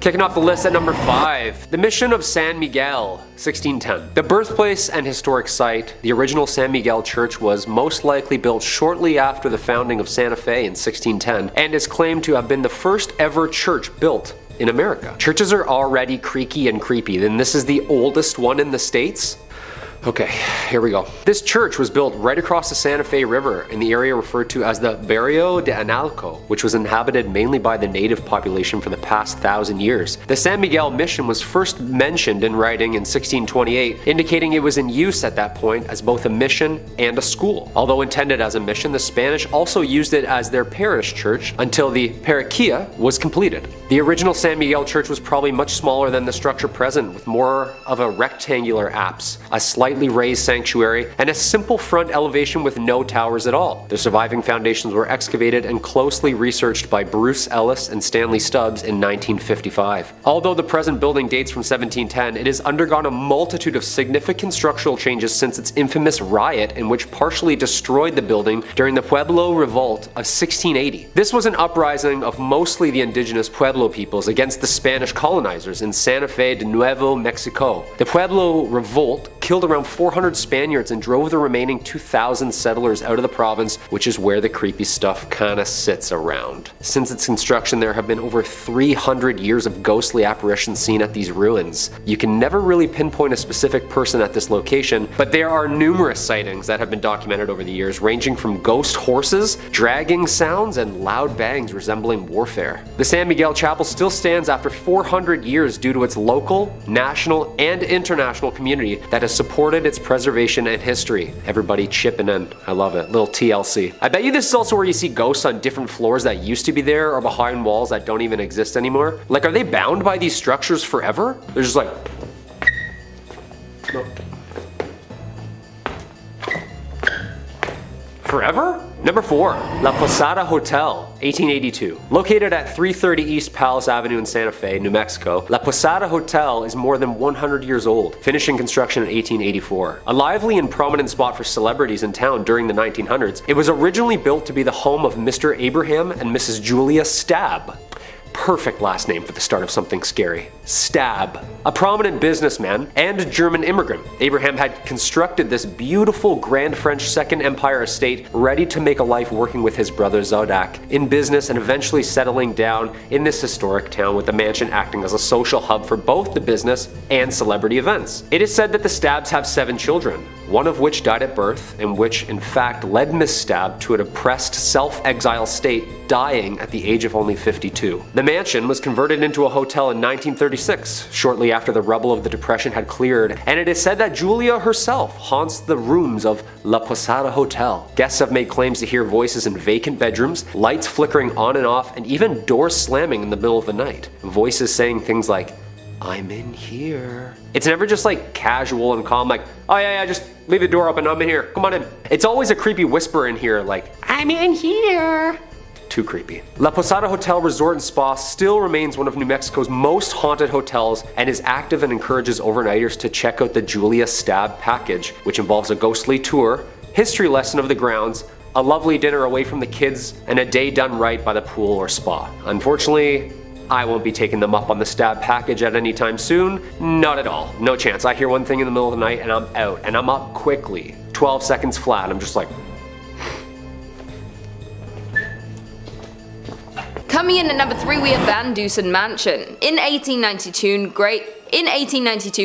Kicking off the list at number 5, the Mission of San Miguel, 1610. The birthplace and historic site, the original San Miguel Church was most likely built shortly after the founding of Santa Fe in 1610 and is claimed to have been the first ever church built in America. Churches are already creaky and creepy, then this is the oldest one in the States? Okay, here we go. This church was built right across the Santa Fe River in the area referred to as the Barrio de Analco, which was inhabited mainly by the native population for the past 1,000 years. The San Miguel mission was first mentioned in writing in 1628, indicating it was in use at that point as both a mission and a school. Although intended as a mission, the Spanish also used it as their parish church until the parroquia was completed. The original San Miguel church was probably much smaller than the structure present, with more of a rectangular apse, a slightly raised sanctuary, and a simple front elevation with no towers at all. The surviving foundations were excavated and closely researched by Bruce Ellis and Stanley Stubbs in 1955. Although the present building dates from 1710, it has undergone a multitude of significant structural changes since its infamous riot in which partially destroyed the building during the Pueblo Revolt of 1680. This was an uprising of mostly the indigenous Pueblo peoples against the Spanish colonizers in Santa Fe de Nuevo Mexico. The Pueblo Revolt killed around 400 Spaniards and drove the remaining 2,000 settlers out of the province, which is where the creepy stuff kinda sits around. Since its construction, there have been over 300 years of ghostly apparitions seen at these ruins. You can never really pinpoint a specific person at this location, but there are numerous sightings that have been documented over the years, ranging from ghost horses, dragging sounds, and loud bangs resembling warfare. The San Miguel Chapel still stands after 400 years due to its local, national, and international community that has supported its preservation and history. Everybody chipping in. I love it. Little TLC. I bet you this is also where you see ghosts on different floors that used to be there or behind walls that don't even exist anymore. Like, are they bound by these structures forever? They're just like... Forever? Number 4, LaFonda Hotel, 1882. Located at 330 East Palace Avenue in Santa Fe, New Mexico, LaFonda Hotel is more than 100 years old, finishing construction in 1884. A lively and prominent spot for celebrities in town during the 1900s, it was originally built to be the home of Mr. Abraham and Mrs. Julia Stab. Perfect last name for the start of something scary. Stab. A prominent businessman and German immigrant, Abraham had constructed this beautiful Grand French Second Empire estate ready to make a life working with his brother Zodak in business and eventually settling down in this historic town, with the mansion acting as a social hub for both the business and celebrity events. It is said that the Stabs have 7 children, one of which died at birth, and which in fact led Miss Stab to a depressed self-exile state, dying at the age of only 52. The mansion was converted into a hotel in 1936, shortly after the rubble of the Depression had cleared, and it is said that Julia herself haunts the rooms of LaFonda Hotel. Guests have made claims to hear voices in vacant bedrooms, lights flickering on and off, and even doors slamming in the middle of the night. Voices saying things like, "I'm in here." It's never just like casual and calm, like, "Oh yeah, just leave the door open, I'm in here, come on in." It's always a creepy whisper in here like, "I'm in here." Too creepy. LaFonda Hotel Resort and Spa still remains one of New Mexico's most haunted hotels and is active and encourages overnighters to check out the Julia Stab package, which involves a ghostly tour, history lesson of the grounds, a lovely dinner away from the kids, and a day done right by the pool or spa. Unfortunately, I won't be taking them up on the Stab package at any time soon. Not at all. No chance. I hear one thing in the middle of the night and I'm out, and I'm up quickly. 12 seconds flat. I'm just like... Coming in at number 3, we have Van Dusen Mansion. In 1892,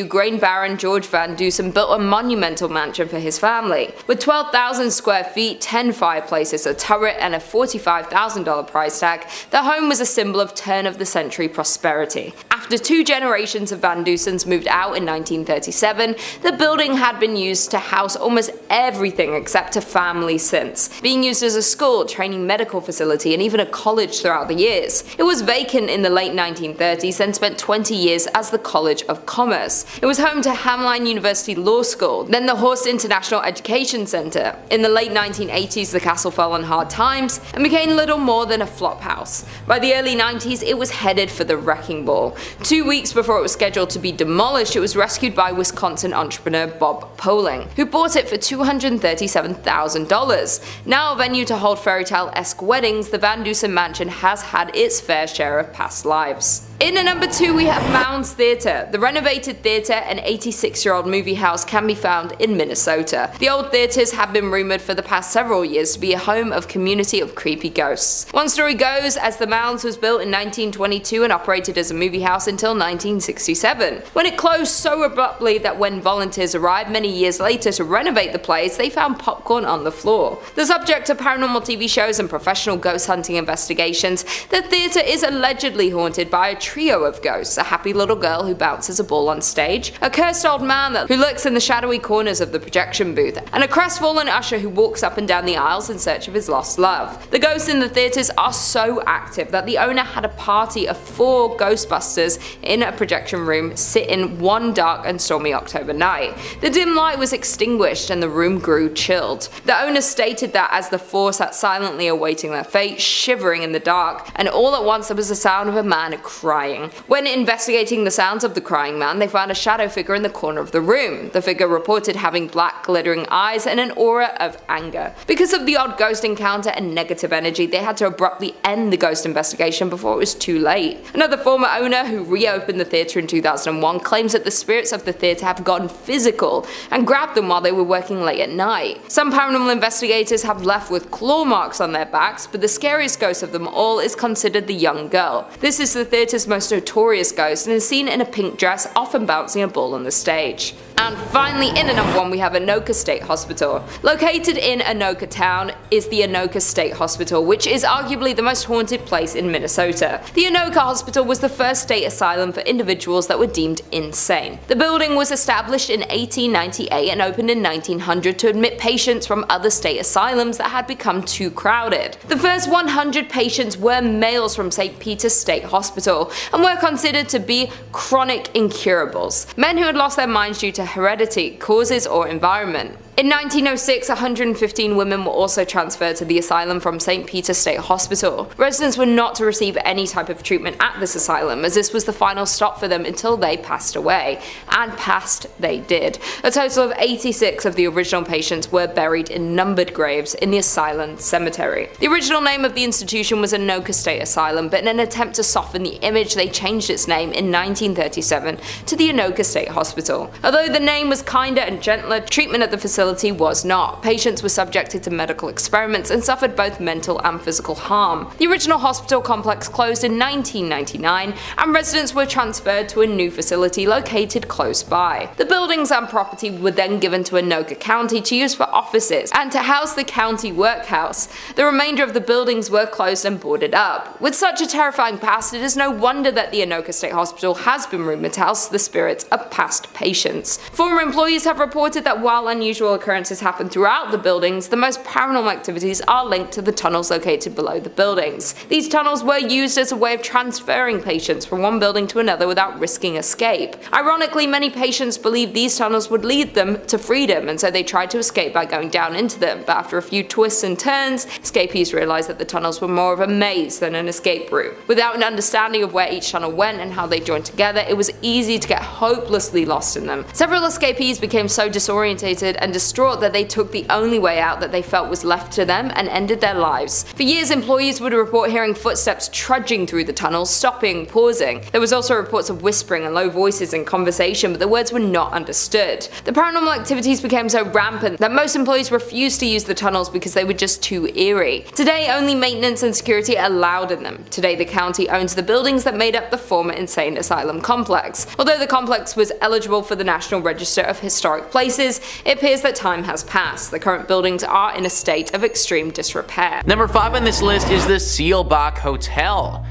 Grain Baron George Van Dusen built a monumental mansion for his family. With 12,000 square feet, 10 fireplaces, a turret, and a $45,000 price tag, the home was a symbol of turn-of-the-century prosperity. After 2 generations of Van Dusens moved out in 1937, the building had been used to house almost everything except a family since, being used as a school, training medical facility, and even a college throughout the years. It was vacant in the late 1930s and spent 20 years as the College of Commerce. It was home to Hamline University Law School, then the Horst International Education Center. In the late 1980s, the castle fell on hard times and became little more than a flop house. By the early 90s, it was headed for the wrecking ball. 2 weeks before it was scheduled to be demolished, it was rescued by Wisconsin entrepreneur Bob Poling, who bought it for $237,000. Now a venue to hold fairy tale-esque weddings, the Van Dusen Mansion has had its fair share of past lives. In at number 2 we have Mounds Theater. The renovated theater, an 86-year-old movie house, can be found in Minnesota. The old theaters have been rumored for the past several years to be a home of community of creepy ghosts. One story goes, as the Mounds was built in 1922 and operated as a movie house until 1967, when it closed so abruptly that when volunteers arrived many years later to renovate the place, they found popcorn on the floor. The subject of paranormal TV shows and professional ghost hunting investigations, the theater is allegedly haunted by a trio of ghosts: a happy little girl who bounces a ball on stage, a cursed old man who lurks in the shadowy corners of the projection booth, and a crestfallen usher who walks up and down the aisles in search of his lost love. The ghosts in the theaters are so active that the owner had a party of 4 Ghostbusters in a projection room sit in one dark and stormy October night. The dim light was extinguished and the room grew chilled. The owner stated that as the 4 sat silently awaiting their fate, shivering in the dark, and all at once there was the sound of a man crying. When investigating the sounds of the crying man, they found a shadow figure in the corner of the room. The figure reported having black glittering eyes and an aura of anger. Because of the odd ghost encounter and negative energy, they had to abruptly end the ghost investigation before it was too late. Another former owner who reopened the theatre in 2001 claims that the spirits of the theatre have gone physical and grabbed them while they were working late at night. Some paranormal investigators have left with claw marks on their backs, but the scariest ghost of them all is considered the young girl. This is the theatre's most notorious ghost and is seen in a pink dress, often bouncing a ball on the stage. And finally, in at number 1 we have Anoka State Hospital. Located in Anoka town is the Anoka State Hospital, which is arguably the most haunted place in Minnesota. The Anoka Hospital was the first state asylum for individuals that were deemed insane. The building was established in 1898 and opened in 1900 to admit patients from other state asylums that had become too crowded. The first 100 patients were males from St. Peter's State Hospital and were considered to be chronic incurables, men who had lost their minds due to heredity, causes, or environment. In 1906, 115 women were also transferred to the asylum from St. Peter's State Hospital. Residents were not to receive any type of treatment at this asylum, as this was the final stop for them until they passed away. And passed they did. A total of 86 of the original patients were buried in numbered graves in the asylum cemetery. The original name of the institution was Anoka State Asylum, but in an attempt to soften the image, they changed its name in 1937 to the Anoka State Hospital. Although the name was kinder and gentler, treatment at the facility was not. Patients were subjected to medical experiments and suffered both mental and physical harm. The original hospital complex closed in 1999 and residents were transferred to a new facility located close by. The buildings and property were then given to Anoka County to use for offices and to house the county workhouse. The remainder of the buildings were closed and boarded up. With such a terrifying past, it is no wonder that the Anoka State Hospital has been rumored to house the spirits of past patients. Former employees have reported that while unusual occurrences happen throughout the buildings, the most paranormal activities are linked to the tunnels located below the buildings. These tunnels were used as a way of transferring patients from one building to another without risking escape. Ironically, many patients believed these tunnels would lead them to freedom, and so they tried to escape by going down into them, but after a few twists and turns, escapees realized that the tunnels were more of a maze than an escape route. Without an understanding of where each tunnel went and how they joined together, it was easy to get hopelessly lost in them. Several escapees became so disorientated and distraught that they took the only way out that they felt was left to them and ended their lives. For years, employees would report hearing footsteps trudging through the tunnels, stopping, pausing. There was also reports of whispering and low voices in conversation, but the words were not understood. The paranormal activities became so rampant that most employees refused to use the tunnels because they were just too eerie. Today, only maintenance and security are allowed in them. Today, the county owns the buildings that made up the former insane asylum complex. Although the complex was eligible for the National Register of Historic Places, it appears that time has passed. The current buildings are in a state of extreme disrepair. Number 5 on this list is the Bach Hotel.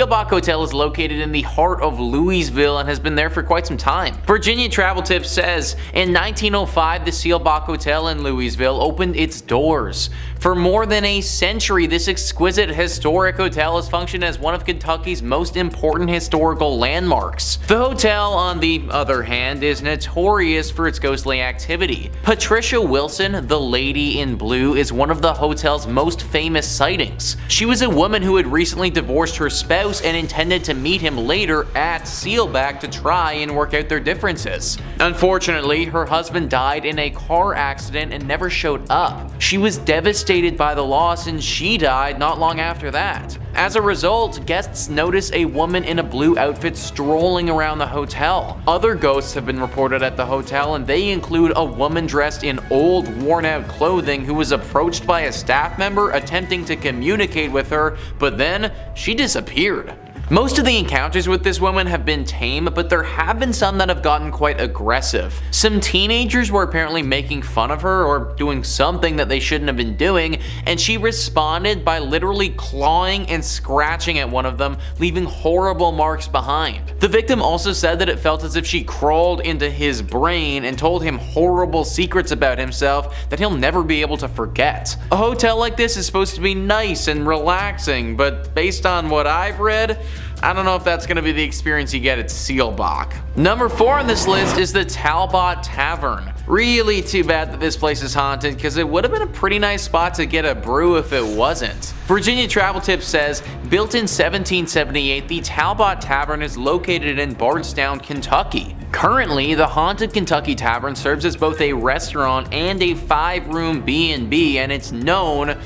Bach Hotel is located in the heart of Louisville and has been there for quite some time. Virginia Travel Tips says, in 1905 the Bach Hotel in Louisville opened its doors. For more than a century, this exquisite historic hotel has functioned as one of Kentucky's most important historical landmarks. The hotel, on the other hand, is notorious for its ghostly activity. Patricia Wilson, the Lady in Blue, is one of the hotel's most famous sightings. She was a woman who had recently divorced her spouse and intended to meet him later at Bach to try and work out their differences. Unfortunately, her husband died in a car accident and never showed up. She was devastated devastated by the loss, and she died not long after that. As a result, guests notice a woman in a blue outfit strolling around the hotel. Other ghosts have been reported at the hotel, and they include a woman dressed in old, worn-out clothing who was approached by a staff member attempting to communicate with her, but then she disappeared. Most of the encounters with this woman have been tame, but there have been some that have gotten quite aggressive. Some teenagers were apparently making fun of her or doing something that they shouldn't have been doing, and she responded by literally clawing and scratching at one of them, leaving horrible marks behind. The victim also said that it felt as if she crawled into his brain and told him horrible secrets about himself that he'll never be able to forget. A hotel like this is supposed to be nice and relaxing, but based on what I've read, I don't know if that's going to be the experience you get at Seelbach. Number 4 on this list is the Talbot Tavern. Really too bad that this place is haunted, because it would have been a pretty nice spot to get a brew if it wasn't. Virginia Travel Tips says, built in 1778, the Talbot Tavern is located in Bardstown, Kentucky. Currently, the Haunted Kentucky Tavern serves as both a restaurant and a 5-room B&B, and it's known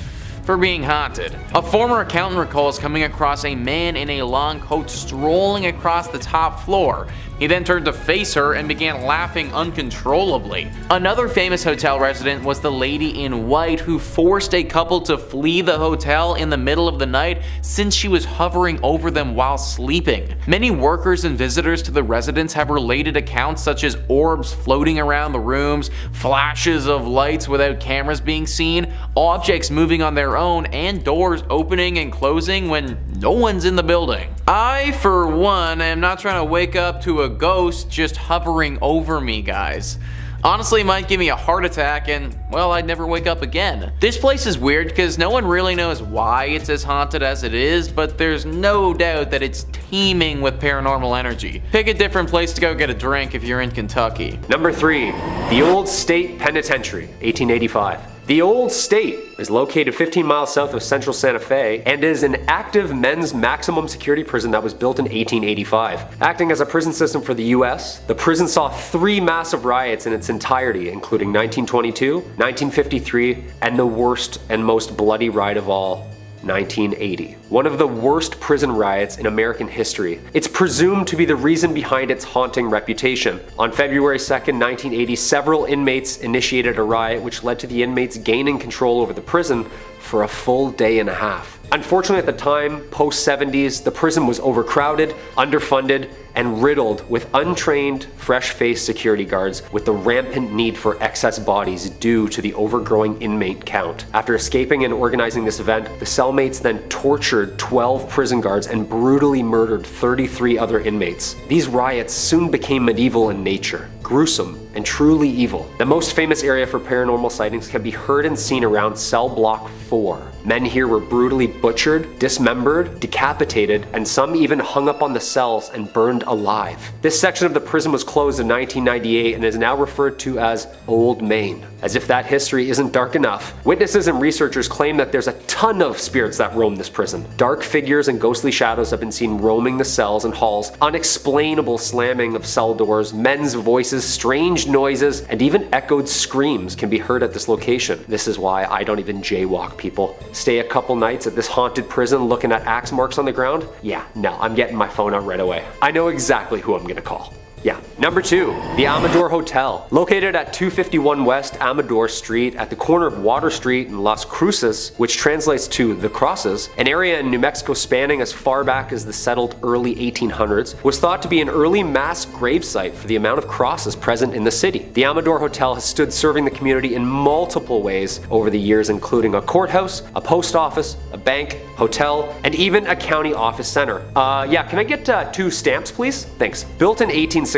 for being haunted. A former accountant recalls coming across a man in a long coat strolling across the top floor. He then turned to face her and began laughing uncontrollably. Another famous hotel resident was the lady in white who forced a couple to flee the hotel in the middle of the night since she was hovering over them while sleeping. Many workers and visitors to the residence have related accounts such as orbs floating around the rooms, flashes of lights without cameras being seen, objects moving on their own, and doors opening and closing when no one's in the building. I, for one, am not trying to wake up to a ghost just hovering over me, guys. Honestly, it might give me a heart attack and, well, I'd never wake up again. This place is weird because no one really knows why it's as haunted as it is, but there's no doubt that it's teeming with paranormal energy. Pick a different place to go get a drink if you're in Kentucky. Number 3, the Old State Penitentiary, 1885. The Old State is located 15 miles south of central Santa Fe and is an active men's maximum security prison that was built in 1885. Acting as a prison system for the US, the prison saw 3 massive riots in its entirety, including 1922, 1953, and the worst and most bloody riot of all, 1980. One of the worst prison riots in American history. It's presumed to be the reason behind its haunting reputation. On February 2nd, 1980, several inmates initiated a riot which led to the inmates gaining control over the prison for a full day and a half. Unfortunately, at the time, post-70s, the prison was overcrowded, underfunded, and riddled with untrained, fresh-faced security guards with the rampant need for excess bodies due to the overgrowing inmate count. After escaping and organizing this event, the cellmates then tortured 12 prison guards and brutally murdered 33 other inmates. These riots soon became medieval in nature, gruesome, and truly evil. The most famous area for paranormal sightings can be heard and seen around cell block 4. Men here were brutally butchered, dismembered, decapitated, and some even hung up on the cells and burned alive. This section of the prison was closed in 1998 and is now referred to as Old Main. As if that history isn't dark enough, witnesses and researchers claim that there's a ton of spirits that roam this prison. Dark figures and ghostly shadows have been seen roaming the cells and halls, unexplainable slamming of cell doors, men's voices, strange noises, and even echoed screams can be heard at this location. This is why I don't even jaywalk, people. Stay a couple nights at this haunted prison looking at axe marks on the ground? Yeah, no, I'm getting my phone out right away. I know exactly who I'm gonna call. Yeah. Number 2, the Amador Hotel. Located at 251 West Amador Street at the corner of Water Street and Las Cruces, which translates to the Crosses, an area in New Mexico spanning as far back as the settled early 1800s, was thought to be an early mass grave site for the amount of crosses present in the city. The Amador Hotel has stood serving the community in multiple ways over the years, including a courthouse, a post office, a bank, hotel, and even a county office center. Yeah, can I get 2 stamps, please? Thanks. Built in 1866,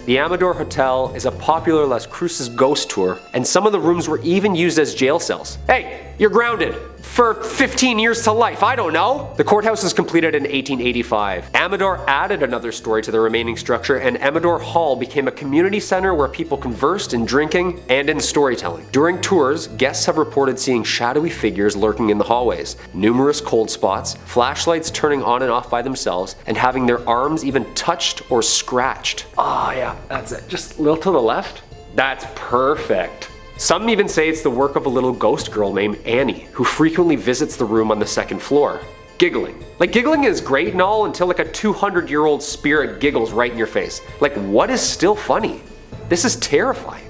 the Amador Hotel is a popular Las Cruces ghost tour, and some of the rooms were even used as jail cells. Hey, you're grounded for 15 years to life, I don't know. The courthouse was completed in 1885. Amador added another story to the remaining structure, and Amador Hall became a community center where people conversed in drinking and in storytelling. During tours, guests have reported seeing shadowy figures lurking in the hallways, numerous cold spots, flashlights turning on and off by themselves, and having their arms even touched or scratched. Oh yeah, that's it. Just a little to the left. That's perfect. Some even say it's the work of a little ghost girl named Annie, who frequently visits the room on the second floor, giggling. Like, giggling is great and all until like a 200-year-old spirit giggles right in your face. Like, what is still funny? This is terrifying.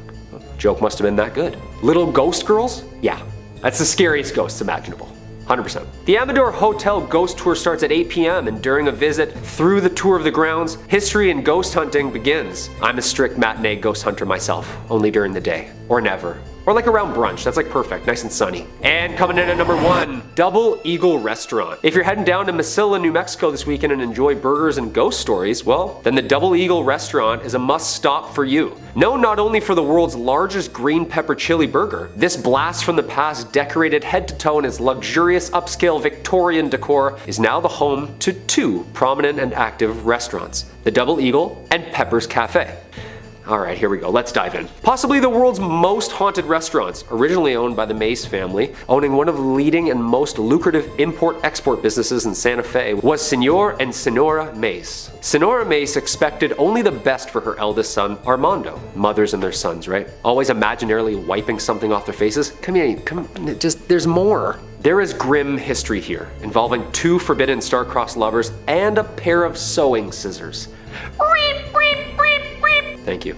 Joke must have been that good. Little ghost girls? Yeah, that's the scariest ghosts imaginable. 100%. The Amador Hotel ghost tour starts at 8 p.m. and during a visit through the tour of the grounds, history and ghost hunting begins. I'm a strict matinee ghost hunter myself, only during the day, or never. Or like around brunch, that's like perfect, nice and sunny. And coming in at number 1, Double Eagle Restaurant. If you're heading down to Mesilla, New Mexico this weekend and enjoy burgers and ghost stories, well, then the Double Eagle Restaurant is a must stop for you. Known not only for the world's largest green pepper chili burger, this blast from the past decorated head to toe in its luxurious upscale Victorian decor is now the home to 2 prominent and active restaurants, the Double Eagle and Pepper's Cafe. Alright, here we go, let's dive in. Possibly the world's most haunted restaurants, originally owned by the Mays family, owning one of the leading and most lucrative import-export businesses in Santa Fe, was Senor and Senora Mays. Senora Mays expected only the best for her eldest son, Armando. Mothers and their sons, right? Always imaginarily wiping something off their faces. Come here, there's more. There is grim history here, involving 2 forbidden star-crossed lovers and a pair of sewing scissors. Thank you.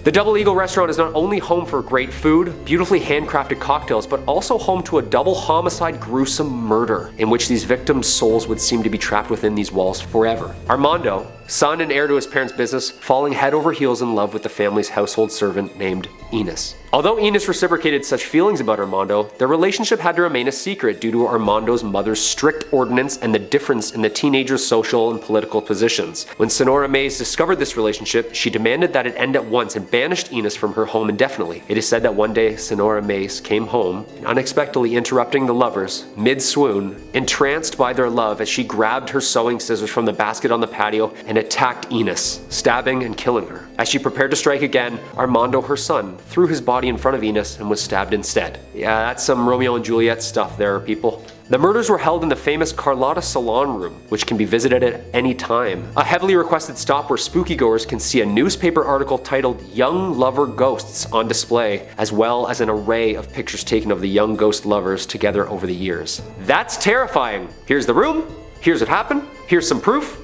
The Double Eagle restaurant is not only home for great food, beautifully handcrafted cocktails, but also home to a double homicide gruesome murder, in which these victims' souls would seem to be trapped within these walls forever. Armando, son and heir to his parents' business, falling head over heels in love with the family's household servant named Enos. Although Enos reciprocated such feelings about Armando, their relationship had to remain a secret due to Armando's mother's strict ordinance and the difference in the teenager's social and political positions. When Senora Mays discovered this relationship, she demanded that it end at once and banished Enos from her home indefinitely. It is said that one day Senora Mays came home, unexpectedly interrupting the lovers, mid-swoon, entranced by their love as she grabbed her sewing scissors from the basket on the patio and attacked Enos, stabbing and killing her. As she prepared to strike again, Armando, her son, threw his body in front of Enos and was stabbed instead. Yeah, that's some Romeo and Juliet stuff there, people. The murders were held in the famous Carlotta Salon Room, which can be visited at any time. A heavily requested stop where spooky goers can see a newspaper article titled Young Lover Ghosts on display, as well as an array of pictures taken of the young ghost lovers together over the years. That's terrifying! Here's the room, here's what happened, here's some proof.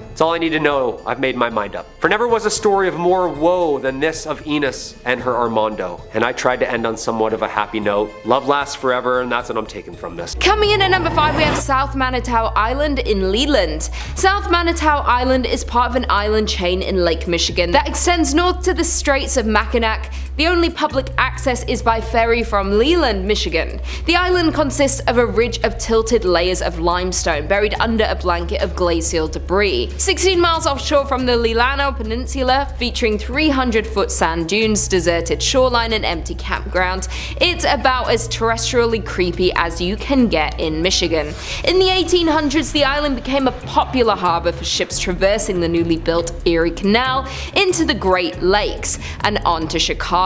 That's all I need to know. I've made my mind up. For never was a story of more woe than this of Enos and her Armando. And I tried to end on somewhat of a happy note. Love lasts forever, and that's what I'm taking from this. Coming in at number 5, we have South Manatee Island in Leland. South Manatee Island is part of an island chain in Lake Michigan that extends north to the Straits of Mackinac. The only public access is by ferry from Leland, Michigan. The island consists of a ridge of tilted layers of limestone buried under a blanket of glacial debris. 16 miles offshore from the Lilano Peninsula, featuring 300-foot sand dunes, deserted shoreline, and empty campgrounds, it's about as terrestrially creepy as you can get in Michigan. In the 1800s, the island became a popular harbor for ships traversing the newly built Erie Canal into the Great Lakes and on to Chicago.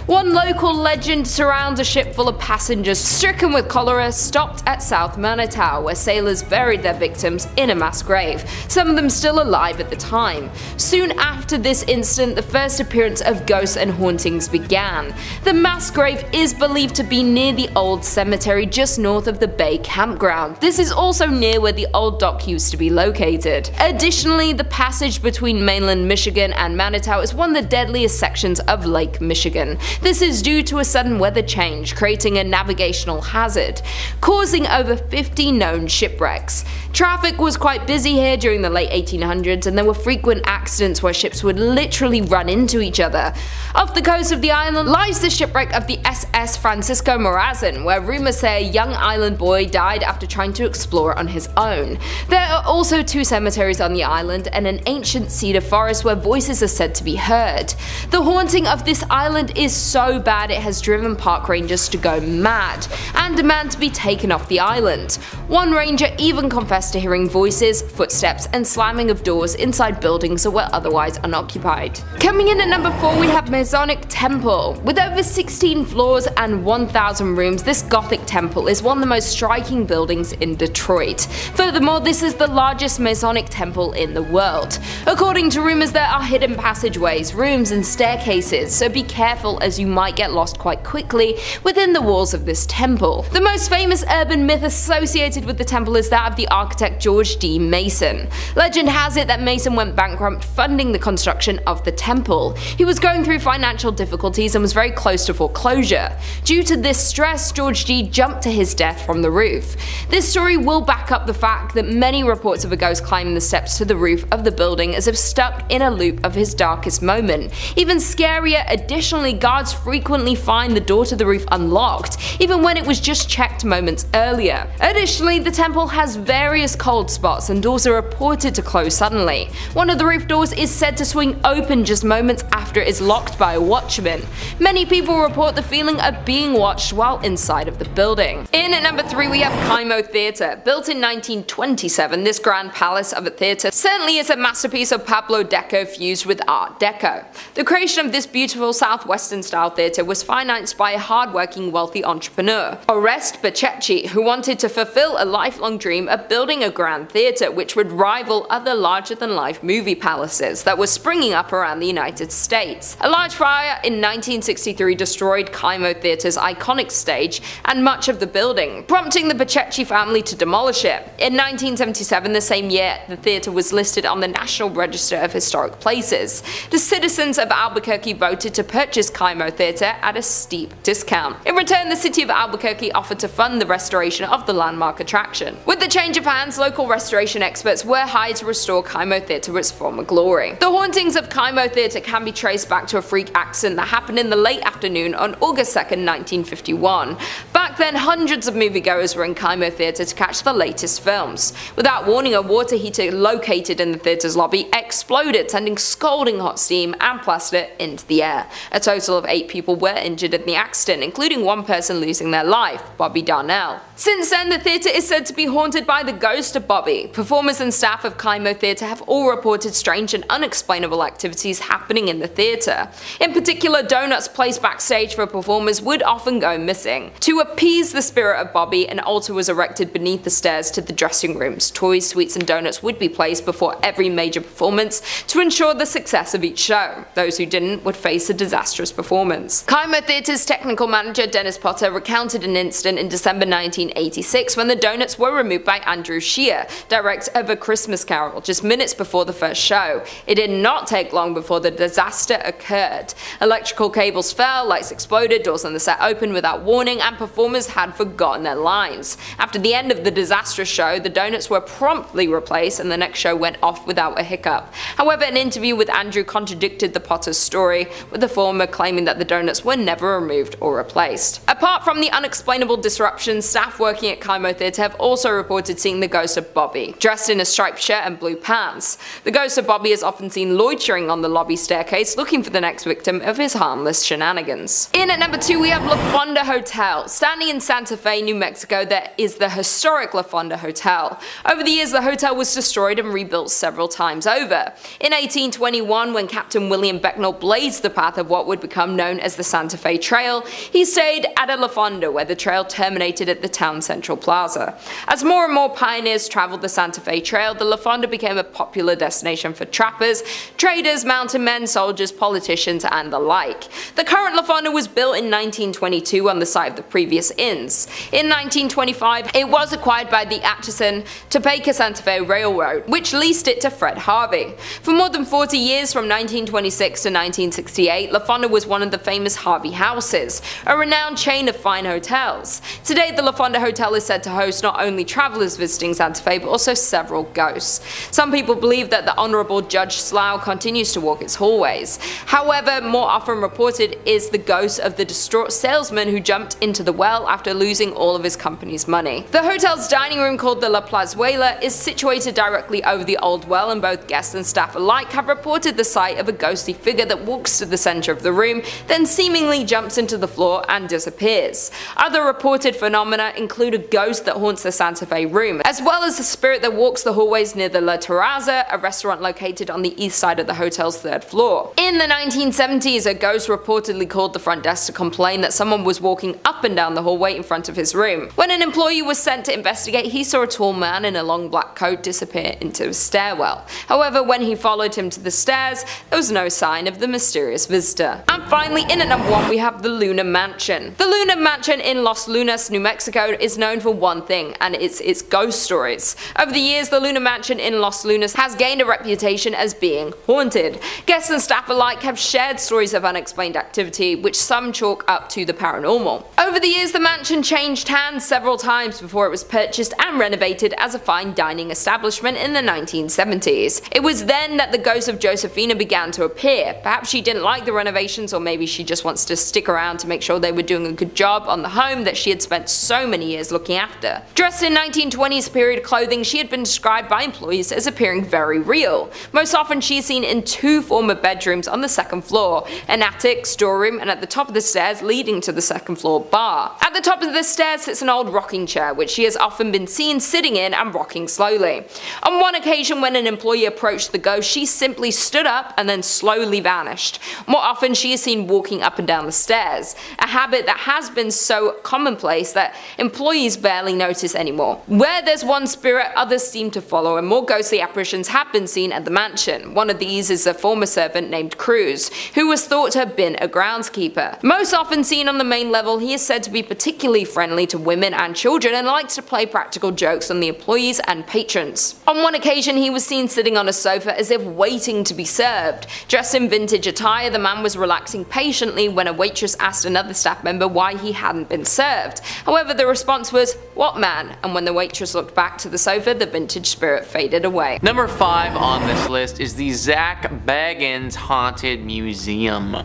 One local legend surrounds a ship full of passengers stricken with cholera stopped at South Manatee, where sailors buried their victims in a mass grave, some of them still alive at the time. Soon after this incident, the first appearance of ghosts and hauntings began. The mass grave is believed to be near the old cemetery just north of the Bay campground. This is also near where the old dock used to be located. Additionally, the passage between mainland Michigan and Manatee is one of the deadliest sections of Lake Michigan. This is due to a sudden weather change, creating a navigational hazard, causing over 50 known shipwrecks. Traffic was quite busy here during the late 1800s, and there were frequent accidents where ships would literally run into each other. Off the coast of the island lies the shipwreck of the SS Francisco Morazan, where rumors say a young island boy died after trying to explore on his own. There are also 2 cemeteries on the island and an ancient cedar forest where voices are said to be heard. The haunting of this island is so bad it has driven park rangers to go mad and demand to be taken off the island. One ranger even confessed to hearing voices, footsteps, and slamming of doors inside buildings that were otherwise unoccupied. Coming in at number 4 we have Masonic Temple. With over 16 floors and 1,000 rooms, this Gothic temple is one of the most striking buildings in Detroit. Furthermore, this is the largest Masonic temple in the world. According to rumors, there are hidden passageways, rooms and staircases, so be careful as you might get lost quite quickly within the walls of this temple. The most famous urban myth associated with the temple is that of the architect George D. Mason. Legend has it that Mason went bankrupt funding the construction of the temple. He was going through financial difficulties and was very close to foreclosure. Due to this stress, George D. jumped to his death from the roof. This story will back up the fact that many reports of a ghost climbing the steps to the roof of the building as if stuck in a loop of his darkest moment. Even scarier, additionally, guards frequently find the door to the roof unlocked, even when it was just checked moments earlier. Additionally, the temple has various cold spots and doors are reported to close suddenly. One of the roof doors is said to swing open just moments after it is locked by a watchman. Many people report the feeling of being watched while inside of the building. In at number 3 we have Kimo Theater. Built in 1927, this grand palace of a theater certainly is a masterpiece of Pablo Deco fused with Art Deco. The creation of this beautiful southwestern style theater was financed by a hardworking wealthy entrepreneur, Oreste Bacecchi, who wanted to fulfill a lifelong dream of building a grand theater which would rival other larger-than-life movie palaces that were springing up around the United States. A large fire in 1963 destroyed Kimo Theater's iconic stage and much of the building, prompting the Bacecchi family to demolish it. In 1977, the same year, the theater was listed on the National Register of Historic Places. The citizens of Albuquerque voted to purchase Kimo Theater at a steep discount. In return, the city of Albuquerque offered to fund the restoration of the landmark attraction. With the change of hands, local restoration experts were hired to restore Kimo Theater to its former glory. The hauntings of Kimo Theater can be traced back to a freak accident that happened in the late afternoon on August 2nd, 1951. Back then, hundreds of moviegoers were in Kimo Theater to catch the latest films. Without warning, a water heater located in the theater's lobby exploded, sending scalding hot steam and plaster into the air. A total of 8 people were injured in the accident, including one person losing their life, Bobby Darnell. Since then, the theater is said to be haunted by the ghost of Bobby. Performers and staff of Kimo Theater have all reported strange and unexplainable activities happening in the theater. In particular, donuts placed backstage for performers would often go missing. To appease the spirit of Bobby, an altar was erected beneath the stairs to the dressing rooms. Toys, sweets and donuts would be placed before every major performance to ensure the success of each show. Those who didn't would face a disastrous performance. Kimo Theater's technical manager Dennis Potter recounted an incident in December 1986 when the donuts were removed by Andrew Shear, director of A Christmas Carol, just minutes before the first show. It did not take long before the disaster occurred. Electrical cables fell, lights exploded, doors on the set opened without warning, and performers had forgotten their lines. After the end of the disastrous show, the donuts were promptly replaced and the next show went off without a hiccup. However, an interview with Andrew contradicted the Potter's story, with the former claiming that the donuts were never removed or replaced. Apart from the unexplainable disruptions, staff working at Kimo Theater have also reported seeing the ghost of Bobby, dressed in a striped shirt and blue pants. The ghost of Bobby is often seen loitering on the lobby staircase looking for the next victim of his harmless shenanigans. In at number 2 we have LaFonda Hotel. Standing in Santa Fe, New Mexico, there is the historic LaFonda Hotel. Over the years, the hotel was destroyed and rebuilt several times over. In 1821, when Captain William Becknell blazed the path of what would become known as the Santa Fe Trail, he stayed at a LaFonda where the trail terminated at the town central plaza. As more and more pioneers traveled the Santa Fe Trail, the LaFonda became a popular destination for trappers, traders, mountain men, soldiers, politicians, and the like. The current LaFonda was built in 1922 on the site of the previous inns. In 1925, it was acquired by the Atchison, Topeka Santa Fe Railroad, which leased it to Fred Harvey. For more than 40 years, from 1926 to 1968, LaFonda was one of the famous Harvey houses, a renowned chain of fine hotels. Today, the LaFonda Hotel is said to host not only travelers visiting Santa Fe, but also several ghosts. Some people believe that the Honorable Judge Slough continues to walk its hallways. However, more often reported is the ghost of the distraught salesman who jumped into the well after losing all of his company's money. The hotel's dining room, called the La Plazuela, is situated directly over the old well, and both guests and staff alike have reported the sight of a ghostly figure that walks to the center of the room, then seemingly jumps into the floor and disappears. Other reported phenomena include a ghost that haunts the Santa Fe room, as well as a spirit that walks the hallways near the the La Terraza, a restaurant located on the east side of the hotel's 3rd floor. In the 1970s, a ghost reportedly called the front desk to complain that someone was walking up and down the hallway in front of his room. When an employee was sent to investigate, he saw a tall man in a long black coat disappear into a stairwell. However, when he followed him to the stairs, there was no sign of the mysterious visitor. And finally, in at number 1, we have the Luna Mansion. The Luna Mansion in Los Lunas, New Mexico is known for one thing, and it's its ghost stories. Over the years, the Luna Mansion in Los Lunas has gained a reputation as being haunted. Guests and staff alike have shared stories of unexplained activity, which some chalk up to the paranormal. Over the years, the mansion changed hands several times before it was purchased and renovated as a fine dining establishment in the 1970s. It was then that the ghost of Josephina began to appear. Perhaps she didn't like the renovations, or maybe she just wants to stick around to make sure they were doing a good job on the home that she had spent so many years looking after. Dressed in 1920s period clothing, she had been described by employees as appearing very real. Most often she is seen in 2 former bedrooms on the 2nd floor, an attic, storeroom, and at the top of the stairs leading to the 2nd floor bar. At the top of the stairs sits an old rocking chair, which she has often been seen sitting in and rocking slowly. On one occasion, when an employee approached the ghost, she simply stood up and then slowly vanished. More often she is seen walking up and down the stairs, a habit that has been so commonplace that employees barely notice anymore. Where there's one spirit, others seem to follow, and more ghostly apparitions have been seen at the mansion. One of these is a former servant named Cruz, who was thought to have been a groundskeeper. Most often seen on the main level, he is said to be particularly friendly to women and children and likes to play practical jokes on the employees and patrons. On one occasion, he was seen sitting on a sofa as if waiting to be served. Dressed in vintage attire, the man was relaxing patiently when a waitress asked another staff member why he hadn't been served. However, the response was, "What man?" And when the waitress looked back to the sofa, the vintage spirit faded away. Number 5 on this list is the Zach Bagans Haunted Museum.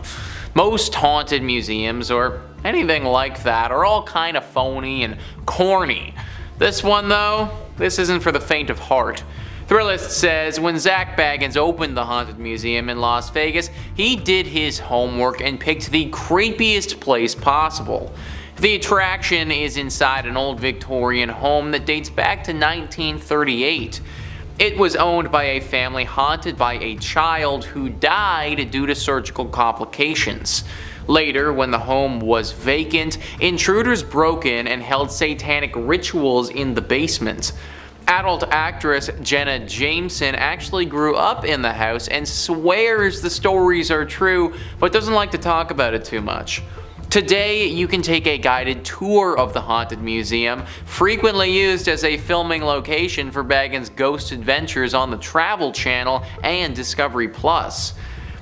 Most haunted museums, or anything like that, are all kind of phony and corny. This one though, this isn't for the faint of heart. Thrillist says when Zach Bagans opened the Haunted Museum in Las Vegas, he did his homework and picked the creepiest place possible. The attraction is inside an old Victorian home that dates back to 1938. It was owned by a family haunted by a child who died due to surgical complications. Later, when the home was vacant, intruders broke in and held satanic rituals in the basement. Adult actress Jenna Jameson actually grew up in the house and swears the stories are true, but doesn't like to talk about it too much. Today, you can take a guided tour of the Haunted Museum, frequently used as a filming location for Bagans' ghost adventures on the Travel Channel and Discovery Plus.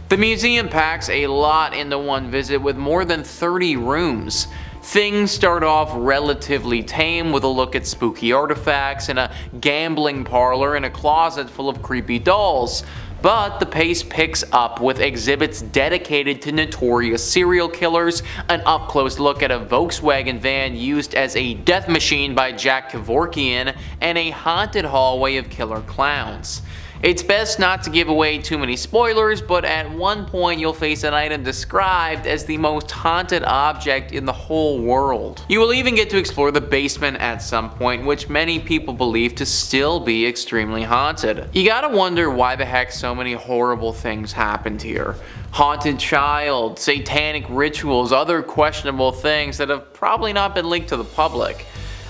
The museum packs a lot into one visit with more than 30 rooms. Things start off relatively tame with a look at spooky artifacts and a gambling parlor and a closet full of creepy dolls. But the pace picks up with exhibits dedicated to notorious serial killers, an up-close look at a Volkswagen van used as a death machine by Jack Kevorkian, and a haunted hallway of killer clowns. It's best not to give away too many spoilers, but at one point you'll face an item described as the most haunted object in the whole world. You will even get to explore the basement at some point, which many people believe to still be extremely haunted. You gotta wonder why the heck so many horrible things happened here. Haunted child, satanic rituals, other questionable things that have probably not been leaked to the public.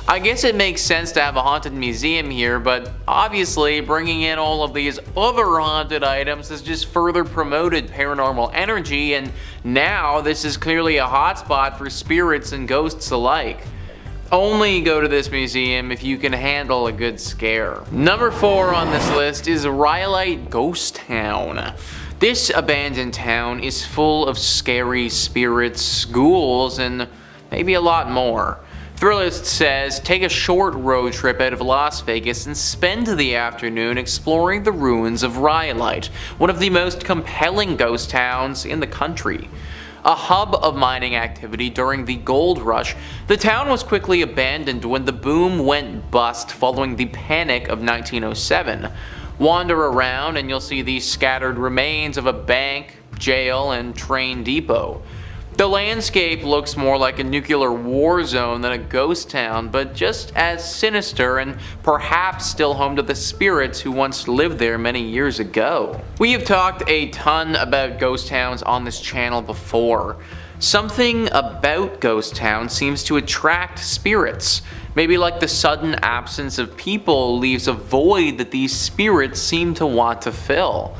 I guess it makes sense to have a haunted museum here, but obviously bringing in all of these other haunted items has just further promoted paranormal energy, and now this is clearly a hotspot for spirits and ghosts alike. Only go to this museum if you can handle a good scare. Number 4 on this list is Rhyolite Ghost Town. This abandoned town is full of scary spirits, ghouls, and maybe a lot more. Thrillist says, take a short road trip out of Las Vegas and spend the afternoon exploring the ruins of Rhyolite, one of the most compelling ghost towns in the country. A hub of mining activity during the gold rush, the town was quickly abandoned when the boom went bust following the panic of 1907. Wander around and you'll see the scattered remains of a bank, jail, and train depot. The landscape looks more like a nuclear war zone than a ghost town, but just as sinister and perhaps still home to the spirits who once lived there many years ago. We have talked a ton about ghost towns on this channel before. Something about ghost towns seems to attract spirits. Maybe like the sudden absence of people leaves a void that these spirits seem to want to fill.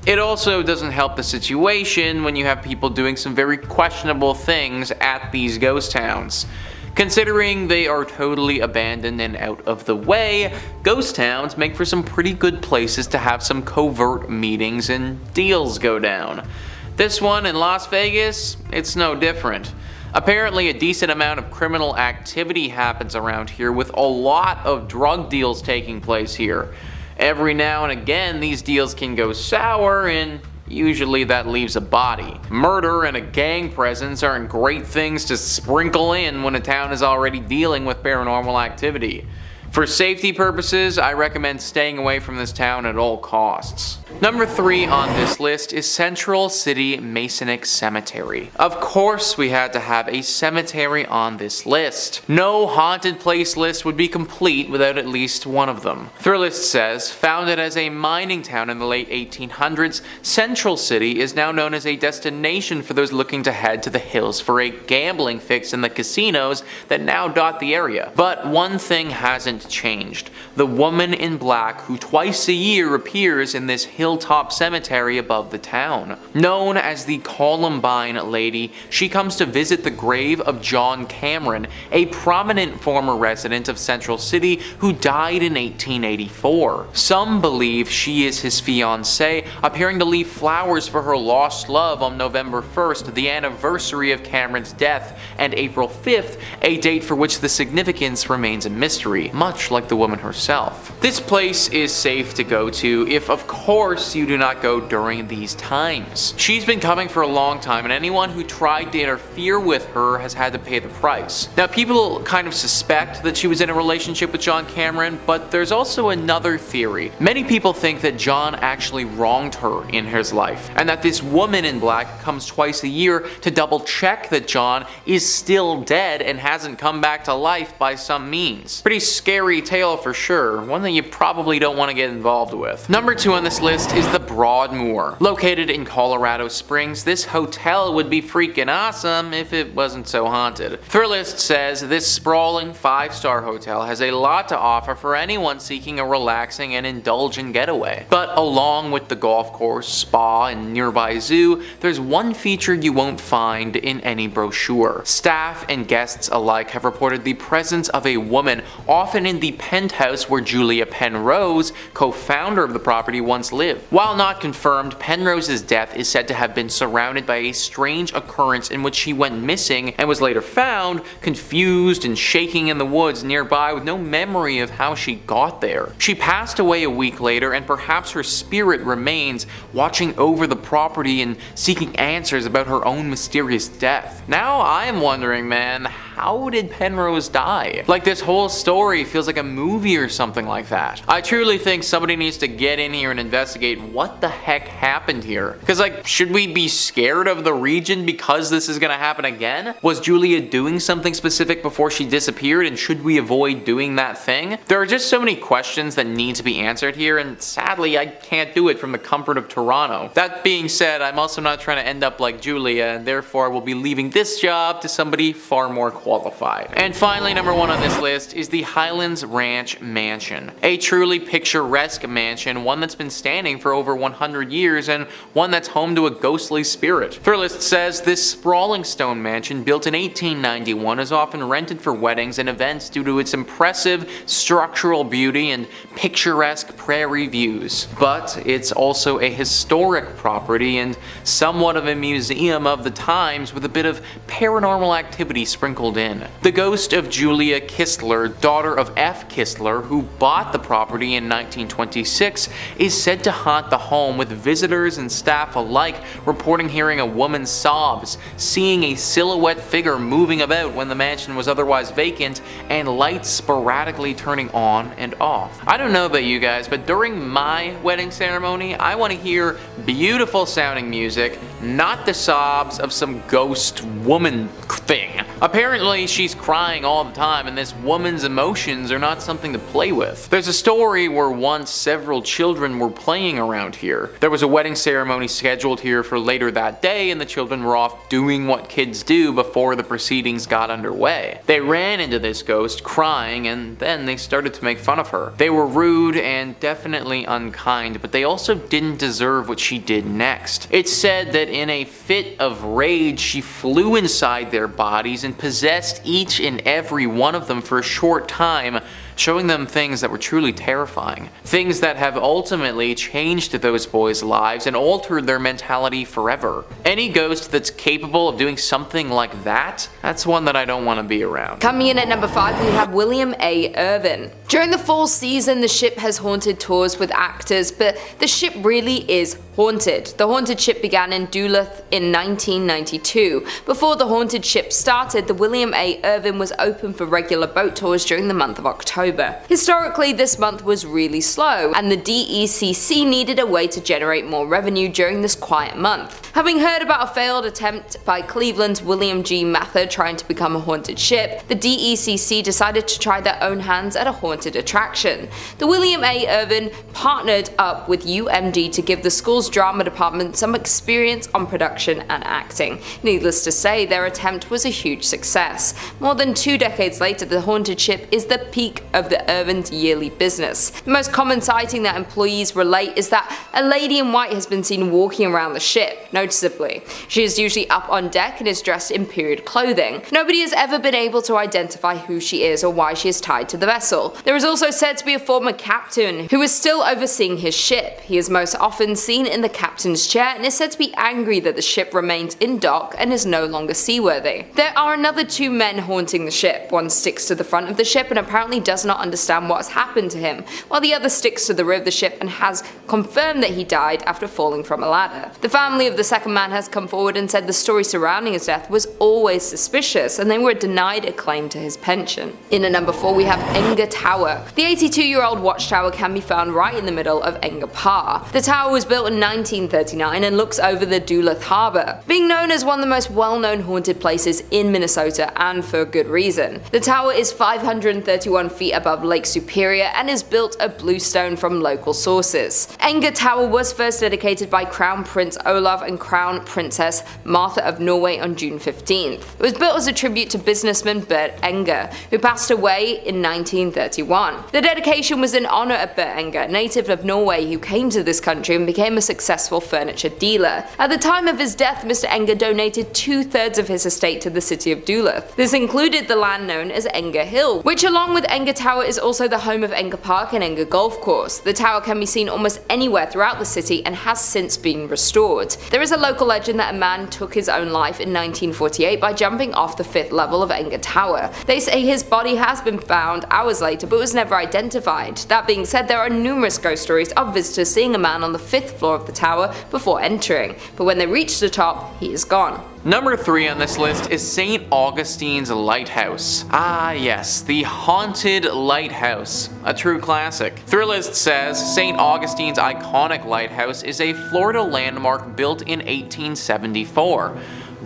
It also doesn't help the situation when you have people doing some very questionable things at these ghost towns. Considering they are totally abandoned and out of the way, ghost towns make for some pretty good places to have some covert meetings and deals go down. This one in Las Vegas, it's no different. Apparently a decent amount of criminal activity happens around here, with a lot of drug deals taking place here. Every now and again these deals can go sour, and usually that leaves a body. Murder and a gang presence aren't great things to sprinkle in when a town is already dealing with paranormal activity. For safety purposes, I recommend staying away from this town at all costs. Number 3 on this list is Central City Masonic Cemetery. Of course we had to have a cemetery on this list. No haunted place list would be complete without at least one of them. Thrillist says, founded as a mining town in the late 1800s, Central City is now known as a destination for those looking to head to the hills for a gambling fix in the casinos that now dot the area. But one thing hasn't changed. The woman in black who twice a year appears in this hilltop cemetery above the town. Known as the Columbine Lady, she comes to visit the grave of John Cameron, a prominent former resident of Central City who died in 1884. Some believe she is his fiancée, appearing to leave flowers for her lost love on November 1st, the anniversary of Cameron's death, and April 5th, a date for which the significance remains a mystery, much like the woman herself. This place is safe to go to if, of course, you do not go during these times. She's been coming for a long time, and anyone who tried to interfere with her has had to pay the price. Now, people kind of suspect that she was in a relationship with John Cameron, but there's also another theory. Many people think that John actually wronged her in his life, and that this woman in black comes twice a year to double check that John is still dead and hasn't come back to life by some means. Pretty scary tale for sure, one that you probably don't want to get involved with. Number 2 on this list is the Broadmore. Located in Colorado Springs, this hotel would be freaking awesome if it wasn't so haunted. Thrillist says this sprawling 5-star hotel has a lot to offer for anyone seeking a relaxing and indulgent getaway. But along with the golf course, spa, and nearby zoo, there's one feature you won't find in any brochure. Staff and guests alike have reported the presence of a woman, often in the penthouse where Julia Penrose, co-founder of the property, once lived. While not confirmed, Penrose's death is said to have been surrounded by a strange occurrence in which she went missing and was later found, confused and shaking in the woods nearby with no memory of how she got there. She passed away a week later, and perhaps her spirit remains, watching over the property and seeking answers about her own mysterious death. Now I'm wondering, man, how did Penrose die? Like, this whole story feels like a movie or something like that. I truly think somebody needs to get in here and investigate what the heck happened here. Because, like, should we be scared of the region because this is gonna happen again? Was Julia doing something specific before she disappeared, and should we avoid doing that thing? There are just so many questions that need to be answered here, and sadly I can't do it from the comfort of Toronto. That being said, I'm also not trying to end up like Julia, and therefore will be leaving this job to somebody far more qualified. And finally, number 1 on this list is the Highlands Ranch Mansion. A truly picturesque mansion, one that's been standing for over 100 years and one that's home to a ghostly spirit. Thrillist says this sprawling stone mansion, built in 1891, is often rented for weddings and events due to its impressive structural beauty and picturesque prairie views. But it's also a historic property and somewhat of a museum of the times, with a bit of paranormal activity sprinkled called in. The ghost of Julia Kistler, daughter of F. Kistler, who bought the property in 1926, is said to haunt the home, with visitors and staff alike reporting hearing a woman's sobs, seeing a silhouette figure moving about when the mansion was otherwise vacant, and lights sporadically turning on and off. I don't know about you guys, but during my wedding ceremony, I want to hear beautiful sounding music, not the sobs of some ghost woman thing. Apparently she's crying all the time, and this woman's emotions are not something to play with. There's a story where once several children were playing around here. There was a wedding ceremony scheduled here for later that day, and the children were off doing what kids do before the proceedings got underway. They ran into this ghost crying, and then they started to make fun of her. They were rude and definitely unkind, but they also didn't deserve what she did next. It's said that in a fit of rage, she flew inside their bodies and possessed each and every one of them for a short time, showing them things that were truly terrifying. Things that have ultimately changed those boys' lives and altered their mentality forever. Any ghost that's capable of doing something like that, that's one that I don't want to be around. Coming in at number 5, we have William A. Irvin. During the fall season, the ship has haunted tours with actors, but the ship really is haunted. The haunted ship began in Duluth in 1992. Before the haunted ship started, the William A. Irvin was open for regular boat tours during the month of October. Historically, this month was really slow, and the DECC needed a way to generate more revenue during this quiet month. Having heard about a failed attempt by Cleveland's William G. Mather trying to become a haunted ship, the DECC decided to try their own hands at a haunted attraction. The William A. Irvin partnered up with UMD to give the school's drama department some experience on production and acting. Needless to say, their attempt was a huge success. More than 2 decades later, the haunted ship is the peak of the Irvin's yearly business. The most common sighting that employees relate is that a lady in white has been seen walking around the ship, noticeably. She is usually up on deck and is dressed in period clothing. Nobody has ever been able to identify who she is or why she is tied to the vessel. There is also said to be a former captain who is still overseeing his ship. He is most often seen in the captain's chair and is said to be angry that the ship remains in dock and is no longer seaworthy. There are another 2 men haunting the ship. One sticks to the front of the ship and apparently does not understand what has happened to him, while the other sticks to the rear of the ship and has confirmed that he died after falling from a ladder. The family of the second man has come forward and said the story surrounding his death was always suspicious, and they were denied a claim to his pension. In at number 4, we have Enga Tower. The 82-year-old watchtower can be found right in the middle of Enga Park. The tower was built in 1939 and looks over the Duluth Harbor, being known as one of the most well-known haunted places in Minnesota, and for good reason. The tower is 531 feet above Lake Superior and is built of bluestone from local sources. Enga Tower was first dedicated by Crown Prince Olav and Crown Princess Martha of Norway on June 15th. It was built as a tribute to businessman Bert Enga, who passed away in 1931. The dedication was in honor of Bert Enga, a native of Norway who came to this country and became a successful furniture dealer. At the time of his death, Mr. Enga donated 2/3 of his estate to the city of Duluth. This included the land known as Enga Hill, which along with Enga Tower is also the home of Enga Park and Enga Golf Course. The tower can be seen almost anywhere throughout the city and has since been restored. There is a local legend that a man took his own life in 1948 by jumping off the 5th level of Enga Tower. They say his body has been found hours later but was never identified. That being said, there are numerous ghost stories of visitors seeing a man on the 5th floor of the tower before entering, but when they reach the top, he is gone. Number 3 on this list is St. Augustine's Lighthouse. Ah yes, the Haunted Lighthouse, a true classic. Thrillist says St. Augustine's iconic lighthouse is a Florida landmark built in 1874.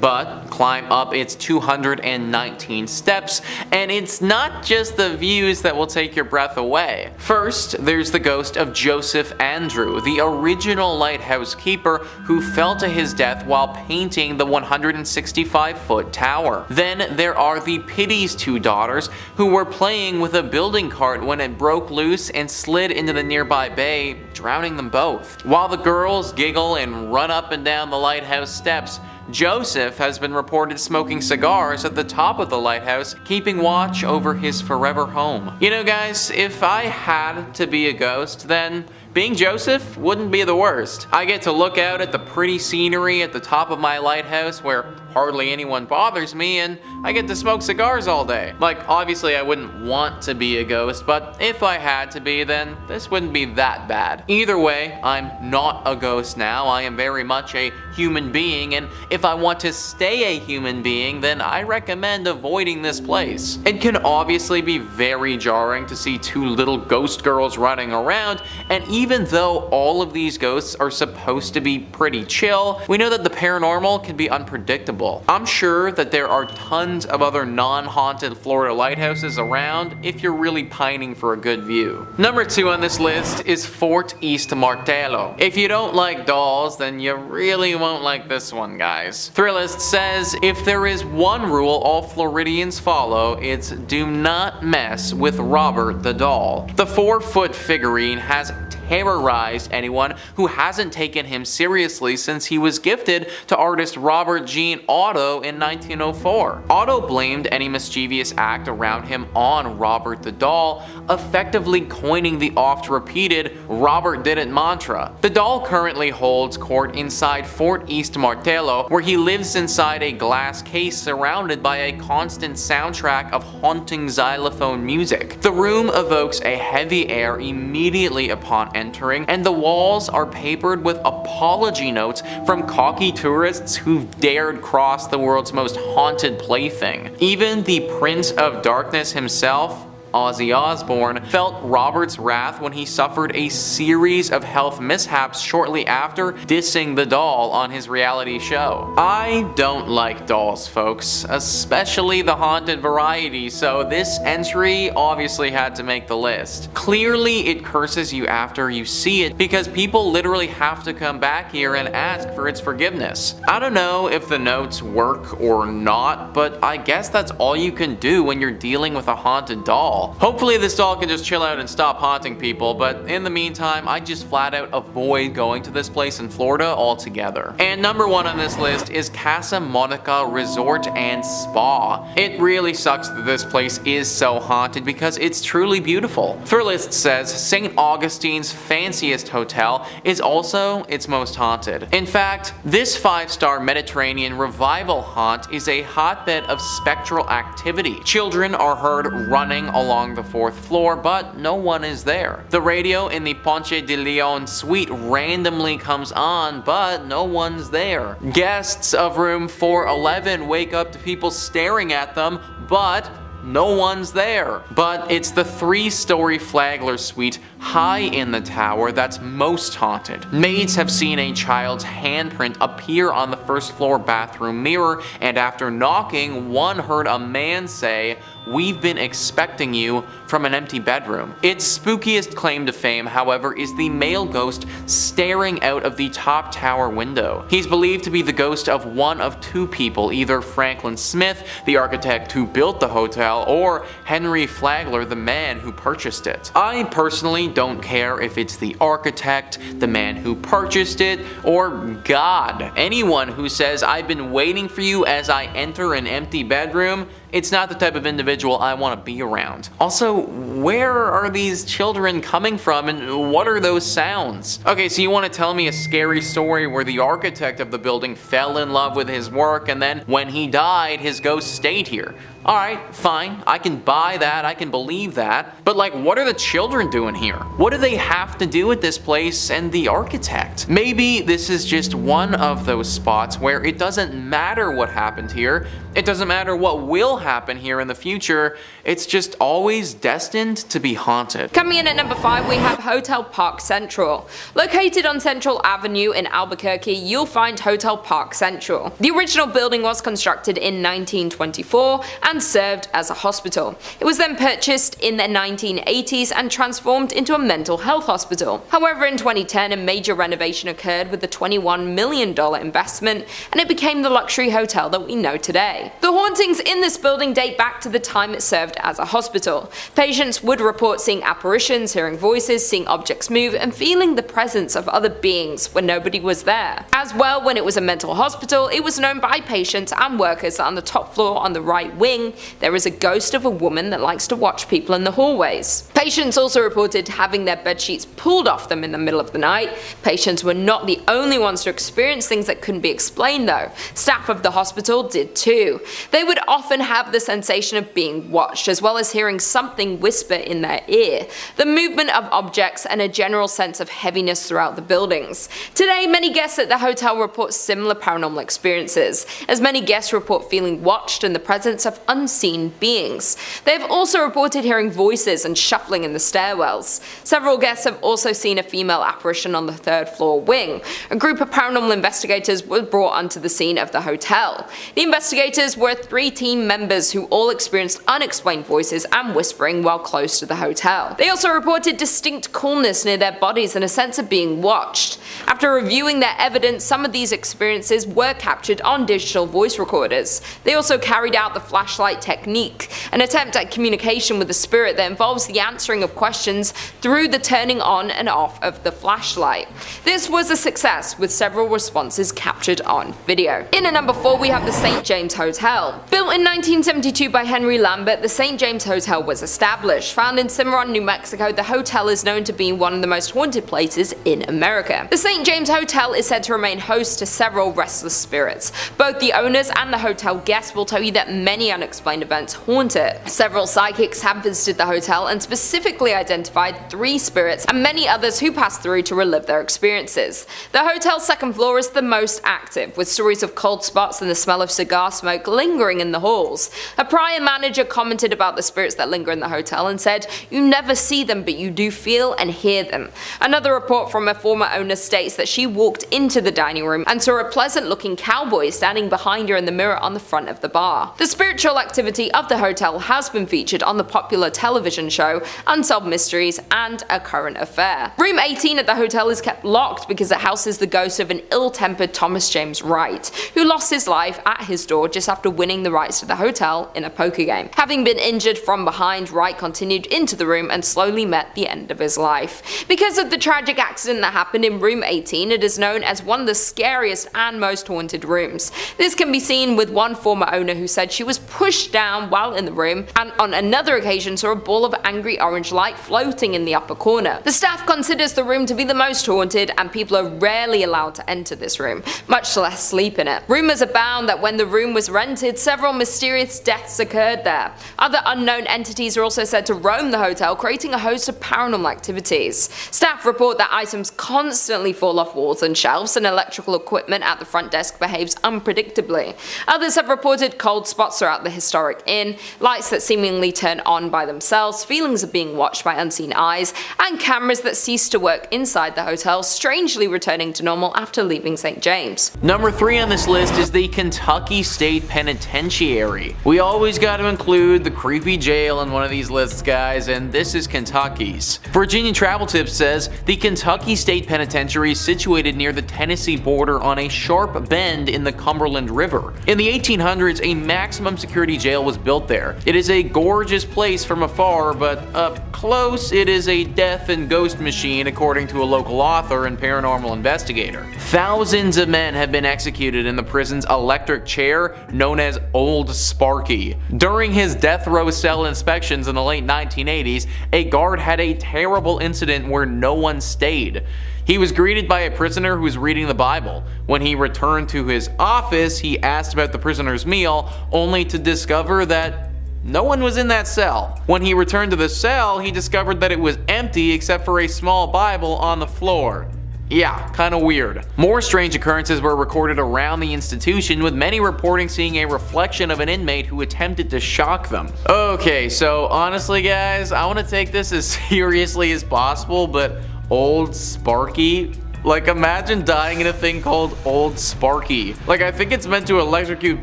But climb up its 219 steps, and it's not just the views that will take your breath away. First, there's the ghost of Joseph Andrew, the original lighthouse keeper who fell to his death while painting the 165-foot tower. Then there are the Pity's 2 daughters who were playing with a building cart when it broke loose and slid into the nearby bay, drowning them both. While the girls giggle and run up and down the lighthouse steps, Joseph has been reported smoking cigars at the top of the lighthouse, keeping watch over his forever home. You know guys, if I had to be a ghost, then being Joseph wouldn't be the worst. I get to look out at the pretty scenery at the top of my lighthouse where hardly anyone bothers me, and I get to smoke cigars all day. Like, obviously I wouldn't want to be a ghost, but if I had to be, then this wouldn't be that bad. Either way, I'm not a ghost now. I am very much a human being, and if I want to stay a human being, then I recommend avoiding this place. It can obviously be very jarring to see two little ghost girls running around, and even though all of these ghosts are supposed to be pretty chill, we know that the paranormal can be unpredictable. I'm sure that there are tons of other non-haunted Florida lighthouses around if you're really pining for a good view. Number 2 on this list is Fort East Martello. If you don't like dolls, then you really won't like this one, guys. Thrillist says, if there is one rule all Floridians follow, it's do not mess with Robert the doll. The 4-foot figurine has terrorized anyone who hasn't taken him seriously since he was gifted to artist Robert Jean Otto in 1904. Otto blamed any mischievous act around him on Robert the doll, effectively coining the oft-repeated Robert did it mantra. The doll currently holds court inside Fort East Martello, where he lives inside a glass case surrounded by a constant soundtrack of haunting xylophone music. The room evokes a heavy air immediately upon entering, and the walls are papered with apology notes from cocky tourists who've dared cross the world's most haunted plaything. Even the Prince of Darkness himself, Ozzy Osbourne, felt Robert's wrath when he suffered a series of health mishaps shortly after dissing the doll on his reality show. I don't like dolls, folks, especially the haunted variety, so this entry obviously had to make the list. Clearly it curses you after you see it because people literally have to come back here and ask for its forgiveness. I don't know if the notes work or not, but I guess that's all you can do when you're dealing with a haunted doll. Hopefully this doll can just chill out and stop haunting people, but in the meantime, I just flat out avoid going to this place in Florida altogether. And number 1 on this list is Casa Monica Resort and Spa. It really sucks that this place is so haunted because it's truly beautiful. Thrillist says St. Augustine's fanciest hotel is also its most haunted. In fact, this 5-star Mediterranean revival haunt is a hotbed of spectral activity. Children are heard running along the 4th floor, but no one is there. The radio in the Ponce de Leon suite randomly comes on, but no one's there. Guests of room 411 wake up to people staring at them, but no one's there. But it's the 3-story Flagler suite high in the tower that's most haunted. Maids have seen a child's handprint appear on the 1st floor bathroom mirror, and after knocking, one heard a man say, "We've been expecting you," from an empty bedroom. Its spookiest claim to fame, however, is the male ghost staring out of the top tower window. He's believed to be the ghost of one of 2 people, either Franklin Smith, the architect who built the hotel, or Henry Flagler, the man who purchased it. I personally don't care if it's the architect, the man who purchased it, or God. Anyone who says, "I've been waiting for you as I enter an empty bedroom," it's not the type of individual I want to be around. Also, where are these children coming from and what are those sounds? Okay, so you want to tell me a scary story where the architect of the building fell in love with his work and then when he died, his ghost stayed here. Alright, fine, I can buy that, I can believe that, but like, what are the children doing here? What do they have to do with this place and the architect? Maybe this is just one of those spots where it doesn't matter what happened here, it doesn't matter what will happen here in the future, it's just always destined to be haunted. Coming in at number 5, we have Hotel Park Central. Located on Central Avenue in Albuquerque, you'll find Hotel Park Central. The original building was constructed in 1924 and served as a hospital. It was then purchased in the 1980s and transformed into a mental health hospital. However, in 2010, a major renovation occurred with a $21 million investment, and it became the luxury hotel that we know today. day. The hauntings in this building date back to the time it served as a hospital. Patients would report seeing apparitions, hearing voices, seeing objects move, and feeling the presence of other beings when nobody was there. As well, when it was a mental hospital, it was known by patients and workers that on the top floor on the right wing, there is a ghost of a woman that likes to watch people in the hallways. Patients also reported having their bed sheets pulled off them in the middle of the night. Patients were not the only ones to experience things that couldn't be explained though. Staff of the hospital did too. They would often have the sensation of being watched, as well as hearing something whisper in their ear, the movement of objects, and a general sense of heaviness throughout the buildings. Today, many guests at the hotel report similar paranormal experiences, as many guests report feeling watched and the presence of unseen beings. They have also reported hearing voices and shuffling in the stairwells. Several guests have also seen a female apparition on the third floor wing. A group of paranormal investigators were brought onto the scene of the hotel. The investigators were 3 team members who all experienced unexplained voices and whispering while close to the hotel. They also reported distinct coolness near their bodies and a sense of being watched. After reviewing their evidence, some of these experiences were captured on digital voice recorders. They also carried out the flashlight technique, an attempt at communication with the spirit that involves the answering of questions through the turning on and off of the flashlight. This was a success, with several responses captured on video. In at number 4 we have the St. James Hotel. Built in 1972 by Henry Lambert, the St. James Hotel was established. Found in Cimarron, New Mexico, the hotel is known to be one of the most haunted places in America. The St. James Hotel is said to remain host to several restless spirits. Both the owners and the hotel guests will tell you that many unexplained events haunt it. Several psychics have visited the hotel and specifically identified 3 spirits and many others who passed through to relive their experiences. The hotel's second floor is the most active, with stories of cold spots and the smell of cigar smoke lingering in the halls. A prior manager commented about the spirits that linger in the hotel and said, "You never see them, but you do feel and hear them." Another report from a former owner states that she walked into the dining room and saw a pleasant-looking cowboy standing behind her in the mirror on the front of the bar. The spiritual activity of the hotel has been featured on the popular television show Unsolved Mysteries and A Current Affair. Room 18 at the hotel is kept locked because it houses the ghost of an ill-tempered Thomas James Wright, who lost his life at his door just after winning the rights to the hotel in a poker game. Having been injured from behind, Wright continued into the room and slowly met the end of his life. Because of the tragic accident that happened in room 18, it is known as one of the scariest and most haunted rooms. This can be seen with one former owner who said she was pushed down while in the room, and on another occasion saw a ball of angry orange light floating in the upper corner. The staff considers the room to be the most haunted, and people are rarely allowed to enter this room, much less sleep in it. Rumors abound that when the room was rented, several mysterious deaths occurred there. Other unknown entities are also said to roam the hotel, creating a host of paranormal activities. Staff report that items constantly fall off walls and shelves, and electrical equipment at the front desk behaves unpredictably. Others have reported cold spots throughout the historic inn, lights that seemingly turn on by themselves, feelings of being watched by unseen eyes, and cameras that cease to work inside the hotel, strangely returning to normal after leaving St. James. Number 3 on this list is the Kentucky State Penitentiary. We always got to include the creepy jail in one of these lists, guys, and this is Kentucky's. Virginia Travel Tips says the Kentucky State Penitentiary is situated near the Tennessee border on a sharp bend in the Cumberland River. In the 1800s, a maximum security jail was built there. It is a gorgeous place from afar, but up close it is a death and ghost machine, according to a local author and paranormal investigator. Thousands of men have been executed in the prison's electric chair, known as Old Sparky. During his death row cell inspections in the late 1980s, a guard had a terrible incident where no one stayed. He was greeted by a prisoner who was reading the Bible. When he returned to his office, he asked about the prisoner's meal, only to discover that no one was in that cell. When he returned to the cell, he discovered that it was empty except for a small Bible on the floor. Yeah, kinda weird. More strange occurrences were recorded around the institution, with many reporting seeing a reflection of an inmate who attempted to shock them. Okay, so honestly guys, I want to take this as seriously as possible, but Old Sparky? Like, imagine dying in a thing called Old Sparky. Like, I think it's meant to electrocute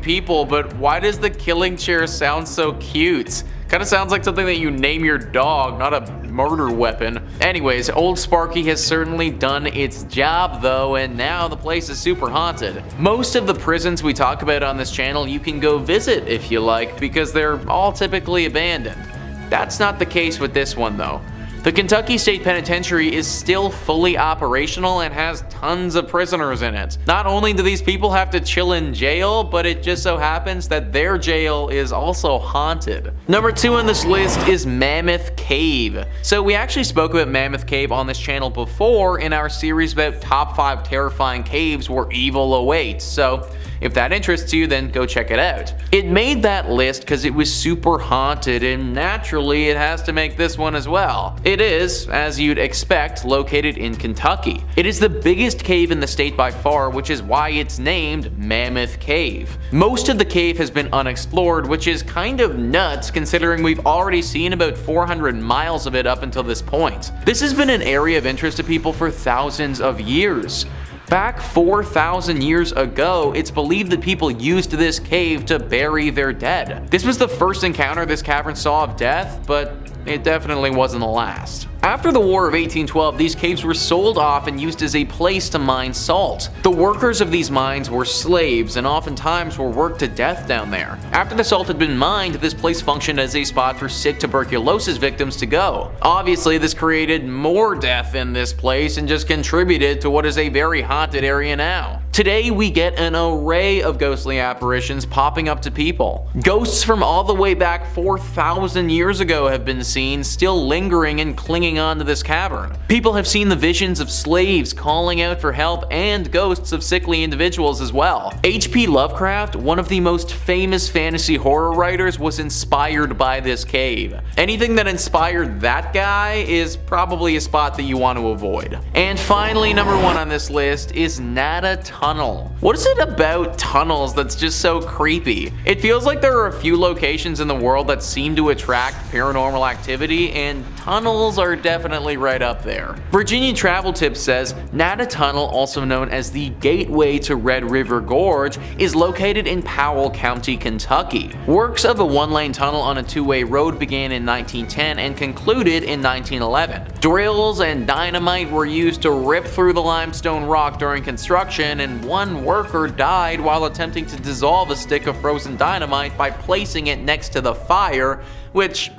people, but why does the killing chair sound so cute? Kinda sounds like something that you name your dog, not a murder weapon. Anyways, Old Sparky has certainly done its job though, and now the place is super haunted. Most of the prisons we talk about on this channel you can go visit if you like, because they're all typically abandoned. That's not the case with this one though. The Kentucky State Penitentiary is still fully operational and has tons of prisoners in it. Not only do these people have to chill in jail, but it just so happens that their jail is also haunted. Number 2 on this list is Mammoth Cave. So we actually spoke about Mammoth Cave on this channel before in our series about top 5 terrifying caves where evil awaits, so if that interests you, then go check it out. It made that list because it was super haunted, and naturally it has to make this one as well. It is, as you'd expect, located in Kentucky. It is the biggest cave in the state by far, which is why it's named Mammoth Cave. Most of the cave has been unexplored, which is kind of nuts considering we've already seen about 400 miles of it up until this point. This has been an area of interest to people for thousands of years. Back 4,000 years ago, it's believed that people used this cave to bury their dead. This was the first encounter this cavern saw of death, but it definitely wasn't the last. After the War of 1812, these caves were sold off and used as a place to mine salt. The workers of these mines were slaves and oftentimes were worked to death down there. After the salt had been mined, this place functioned as a spot for sick tuberculosis victims to go. Obviously, this created more death in this place and just contributed to what is a very haunted area now. Today, we get an array of ghostly apparitions popping up to people. Ghosts from all the way back 4,000 years ago have been seen, still lingering and clinging onto this cavern. People have seen the visions of slaves calling out for help and ghosts of sickly individuals as well. H.P. Lovecraft, one of the most famous fantasy horror writers, was inspired by this cave. Anything that inspired that guy is probably a spot that you want to avoid. And finally, number 1 on this list is NATA Tunnel. What is it about tunnels that's just so creepy? It feels like there are a few locations in the world that seem to attract paranormal activity, and tunnels are definitely right up there. Virginia Travel Tips says NATA Tunnel, also known as the Gateway to Red River Gorge, is located in Powell County, Kentucky. Works of a 1-lane tunnel on a 2-way road began in 1910 and concluded in 1911. Drills and dynamite were used to rip through the limestone rock during construction, and one worker died while attempting to dissolve a stick of frozen dynamite by placing it next to the fire, which,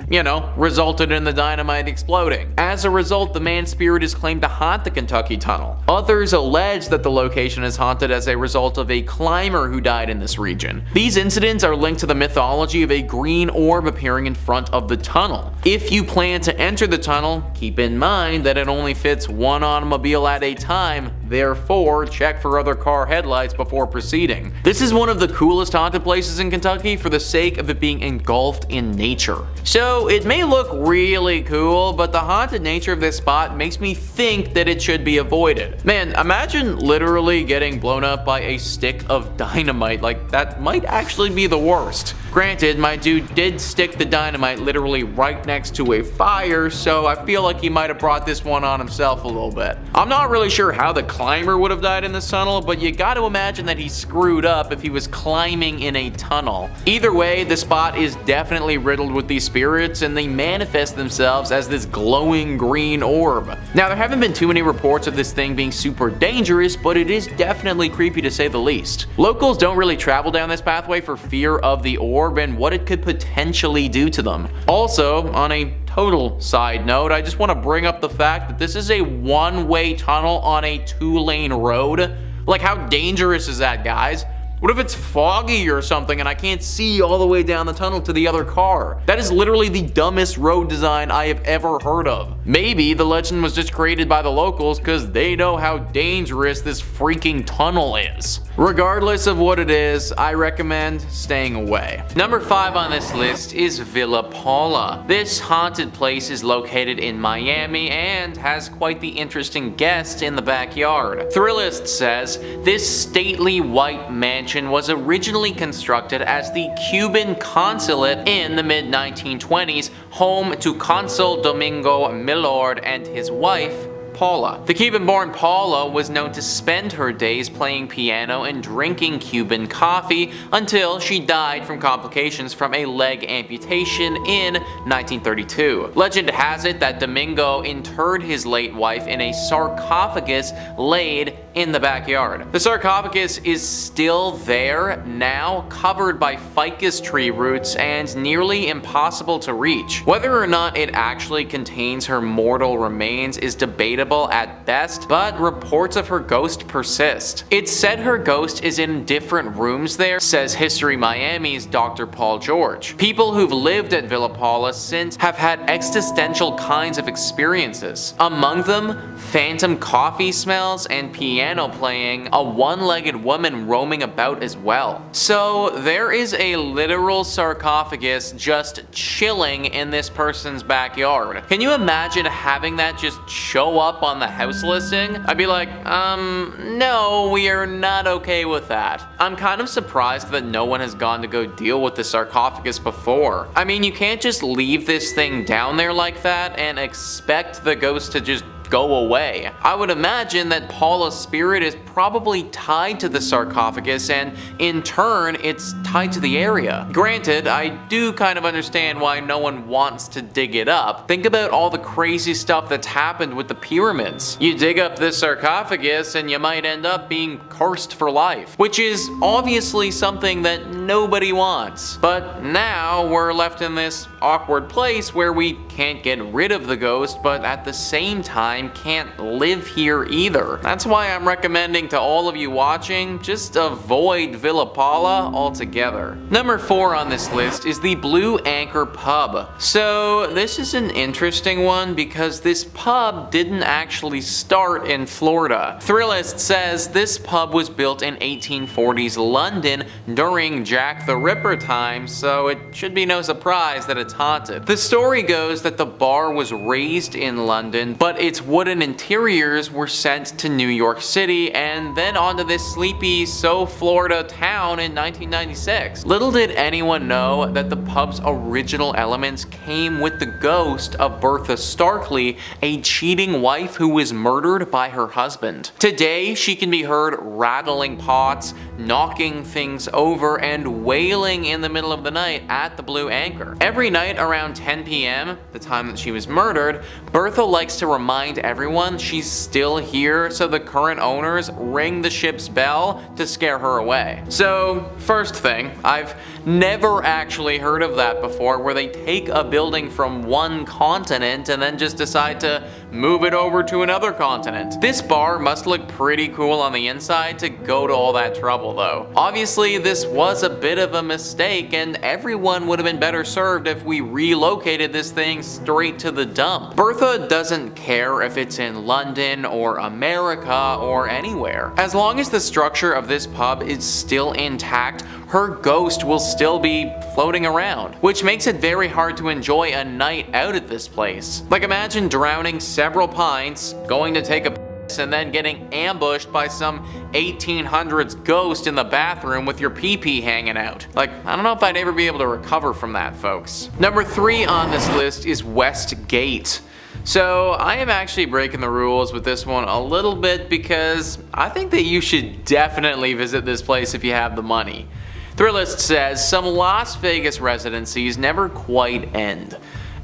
resulted in the dynamite exploding. As a result, the man's spirit is claimed to haunt the Kentucky Tunnel. Others allege that the location is haunted as a result of a climber who died in this region. These incidents are linked to the mythology of a green orb appearing in front of the tunnel. If you plan to enter the tunnel, keep in mind that it only fits one automobile at a time, therefore check for other car headlights before proceeding. This is one of the coolest haunted places in Kentucky for the sake of it being engulfed in nature. So it may look really cool, but the haunted nature of this spot makes me think that it should be avoided. Man, imagine literally getting blown up by a stick of dynamite. Like, that might actually be the worst. Granted, my dude did stick the dynamite literally right next to a fire, so I feel like he might have brought this one on himself a little bit. I'm not really sure how the climber would have died in this tunnel, but you gotta imagine that he screwed up if he was climbing in a tunnel. Either way, the spot is definitely riddled with these spirits, and they manifest themselves as this glowing green orb. Now, there haven't been too many reports of this thing being super dangerous, but it is definitely creepy to say the least. Locals don't really travel down this pathway for fear of the orb and what it could potentially do to them. Also, on a total side note, I just want to bring up the fact that this is a 1-way tunnel on a 2-lane road. Like, how dangerous is that, guys? What if it's foggy or something and I can't see all the way down the tunnel to the other car? That is literally the dumbest road design I have ever heard of. Maybe the legend was just created by the locals because they know how dangerous this freaking tunnel is. Regardless of what it is, I recommend staying away. Number 5 on this list is Villa Paula. This haunted place is located in Miami and has quite the interesting guest in the backyard. Thrillist says this stately white mansion was originally constructed as the Cuban consulate in the mid-1920s, home to Consul Domingo Millard and his wife, Paula. The Cuban-born Paula was known to spend her days playing piano and drinking Cuban coffee until she died from complications from a leg amputation in 1932. Legend has it that Domingo interred his late wife in a sarcophagus laid in the backyard. The sarcophagus is still there now, covered by ficus tree roots and nearly impossible to reach. Whether or not it actually contains her mortal remains is debatable at best, but reports of her ghost persist. It's said her ghost is in different rooms there, says History Miami's Dr. Paul George. People who've lived at Villa Paula since have had existential kinds of experiences. Among them, phantom coffee smells and piano playing, a one-legged woman roaming about as well. So there is a literal sarcophagus just chilling in this person's backyard. Can you imagine having that just show up on the house listing? I'd be like, no, we are not okay with that. I'm kind of surprised that no one has gone to go deal with the sarcophagus before. I mean, you can't just leave this thing down there like that and expect the ghost to just go away. I would imagine that Paula's spirit is probably tied to the sarcophagus, and in turn it's tied to the area. Granted, I do kind of understand why no one wants to dig it up. Think about all the crazy stuff that's happened with the pyramids. You dig up this sarcophagus and you might end up being cursed for life, which is obviously something that nobody wants. But now we're left in this awkward place where we can't get rid of the ghost, but at the same time can't live here either. That's why I'm recommending to all of you watching, just avoid Villa Paula altogether. Number 4 on this list is the Blue Anchor Pub. So this is an interesting one because this pub didn't actually start in Florida. Thrillist says this pub was built in 1840s London during Jack the Ripper times, so it should be no surprise that it's haunted. The story goes that the bar was raised in London, but its wooden interiors were sent to New York City and then onto this sleepy Florida town in 1996. Little did anyone know that the pub's original elements came with the ghost of Bertha Starkley, a cheating wife who was murdered by her husband. Today, she can be heard rattling pots, knocking things over, and wailing in the middle of the night at the Blue Anchor. Every night around 10 p.m., the time that she was murdered, Bertha likes to remind everyone she's still here, so the current owners ring the ship's bell to scare her away. So, first thing, I've never actually heard of that before, where they take a building from one continent and then just decide to move it over to another continent. This bar must look pretty cool on the inside to go to all that trouble though. Obviously, this was a bit of a mistake and everyone would have been better served if we relocated this thing straight to the dump. Bertha doesn't care if it's in London or America or anywhere. As long as the structure of this pub is still intact, her ghost will still be floating around, which makes it very hard to enjoy a night out at this place. Like, imagine drowning several pints, going to take a piss, and then getting ambushed by some 1800s ghost in the bathroom with your pee-pee hanging out. Like, I don't know if I'd ever be able to recover from that, folks. Number 3 on this list is Westgate. So I am actually breaking the rules with this one a little bit because I think that you should definitely visit this place if you have the money. Thrillist says some Las Vegas residencies never quite end.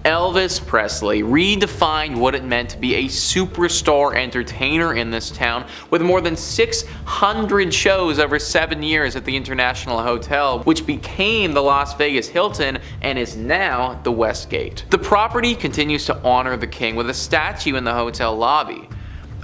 Elvis Presley redefined what it meant to be a superstar entertainer in this town with more than 600 shows over 7 years at the International Hotel, which became the Las Vegas Hilton and is now the Westgate. The property continues to honor the king with a statue in the hotel lobby.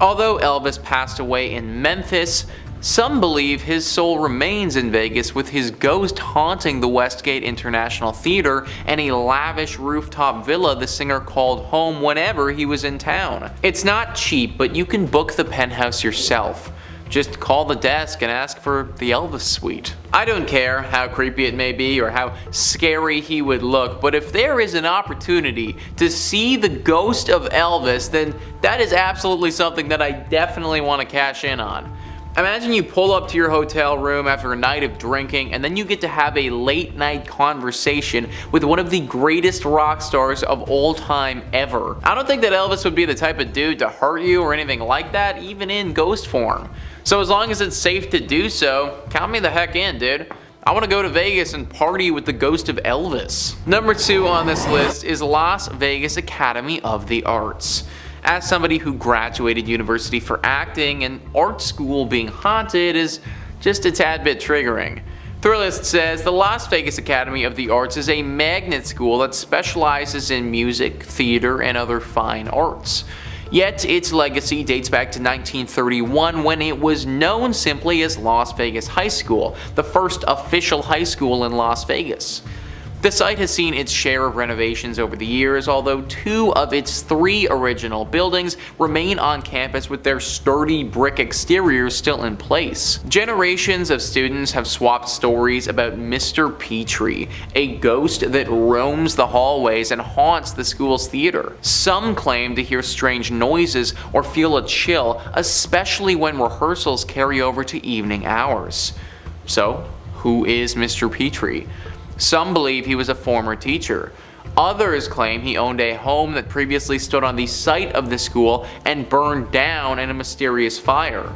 Although Elvis passed away in Memphis, some believe his soul remains in Vegas with his ghost haunting the Westgate International Theater and a lavish rooftop villa the singer called home whenever he was in town. It's not cheap, but you can book the penthouse yourself. Just call the desk and ask for the Elvis suite. I don't care how creepy it may be or how scary he would look, but if there is an opportunity to see the ghost of Elvis, then that is absolutely something that I definitely want to cash in on. Imagine you pull up to your hotel room after a night of drinking and then you get to have a late night conversation with one of the greatest rock stars of all time ever. I don't think that Elvis would be the type of dude to hurt you or anything like that, even in ghost form. So as long as it's safe to do so, count me the heck in, dude. I want to go to Vegas and party with the ghost of Elvis. Number 2 on this list is Las Vegas Academy of the Arts. As somebody who graduated university for acting, and art school being haunted is just a tad bit triggering. Thrillist says the Las Vegas Academy of the Arts is a magnet school that specializes in music, theater, and other fine arts. Yet its legacy dates back to 1931 when it was known simply as Las Vegas High School, the first official high school in Las Vegas. The site has seen its share of renovations over the years, although 2 of its 3 original buildings remain on campus with their sturdy brick exteriors still in place. Generations of students have swapped stories about Mr. Petrie, a ghost that roams the hallways and haunts the school's theater. Some claim to hear strange noises or feel a chill, especially when rehearsals carry over to evening hours. So, who is Mr. Petrie? Some believe he was a former teacher. Others claim he owned a home that previously stood on the site of the school and burned down in a mysterious fire.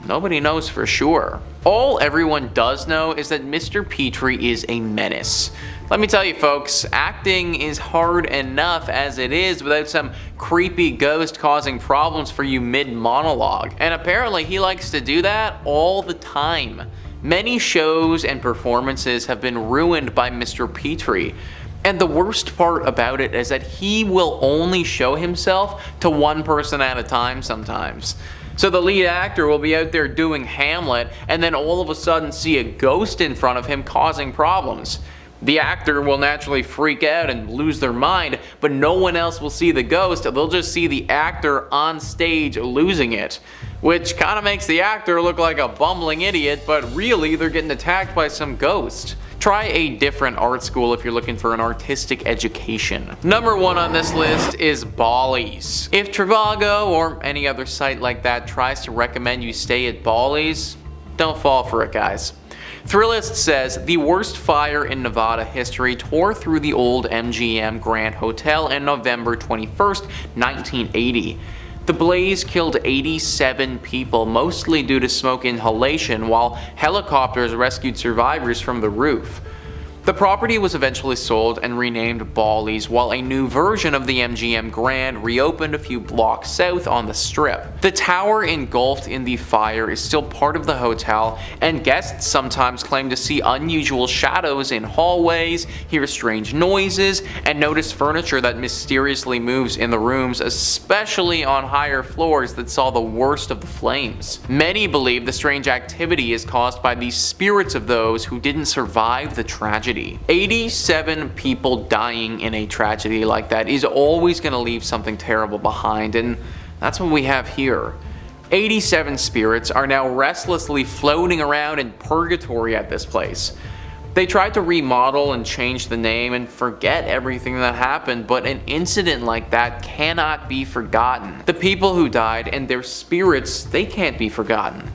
Nobody knows for sure. All everyone does know is that Mr. Petrie is a menace. Let me tell you folks, acting is hard enough as it is without some creepy ghost causing problems for you mid-monologue. And apparently he likes to do that all the time. Many shows and performances have been ruined by Mr. Petrie, and the worst part about it is that he will only show himself to one person at a time sometimes. So the lead actor will be out there doing Hamlet and then all of a sudden see a ghost in front of him causing problems. The actor will naturally freak out and lose their mind, but no one else will see the ghost, they'll just see the actor on stage losing it. Which kinda makes the actor look like a bumbling idiot, but really they're getting attacked by some ghost. Try a different art school if you're looking for an artistic education. Number 1 on this list is Bally's. If Trivago or any other site like that tries to recommend you stay at Bally's, don't fall for it, guys. Thrillist says the worst fire in Nevada history tore through the old MGM Grand Hotel on November 21st, 1980. The blaze killed 87 people, mostly due to smoke inhalation, while helicopters rescued survivors from the roof. The property was eventually sold and renamed Bally's, while a new version of the MGM Grand reopened a few blocks south on the Strip. The tower engulfed in the fire is still part of the hotel, and guests sometimes claim to see unusual shadows in hallways, hear strange noises, and notice furniture that mysteriously moves in the rooms, especially on higher floors that saw the worst of the flames. Many believe the strange activity is caused by the spirits of those who didn't survive the tragedy. 87 people dying in a tragedy like that is always going to leave something terrible behind, and that's what we have here. 87 spirits are now restlessly floating around in purgatory at this place. They tried to remodel and change the name and forget everything that happened, but an incident like that cannot be forgotten. The people who died and their spirits, they can't be forgotten.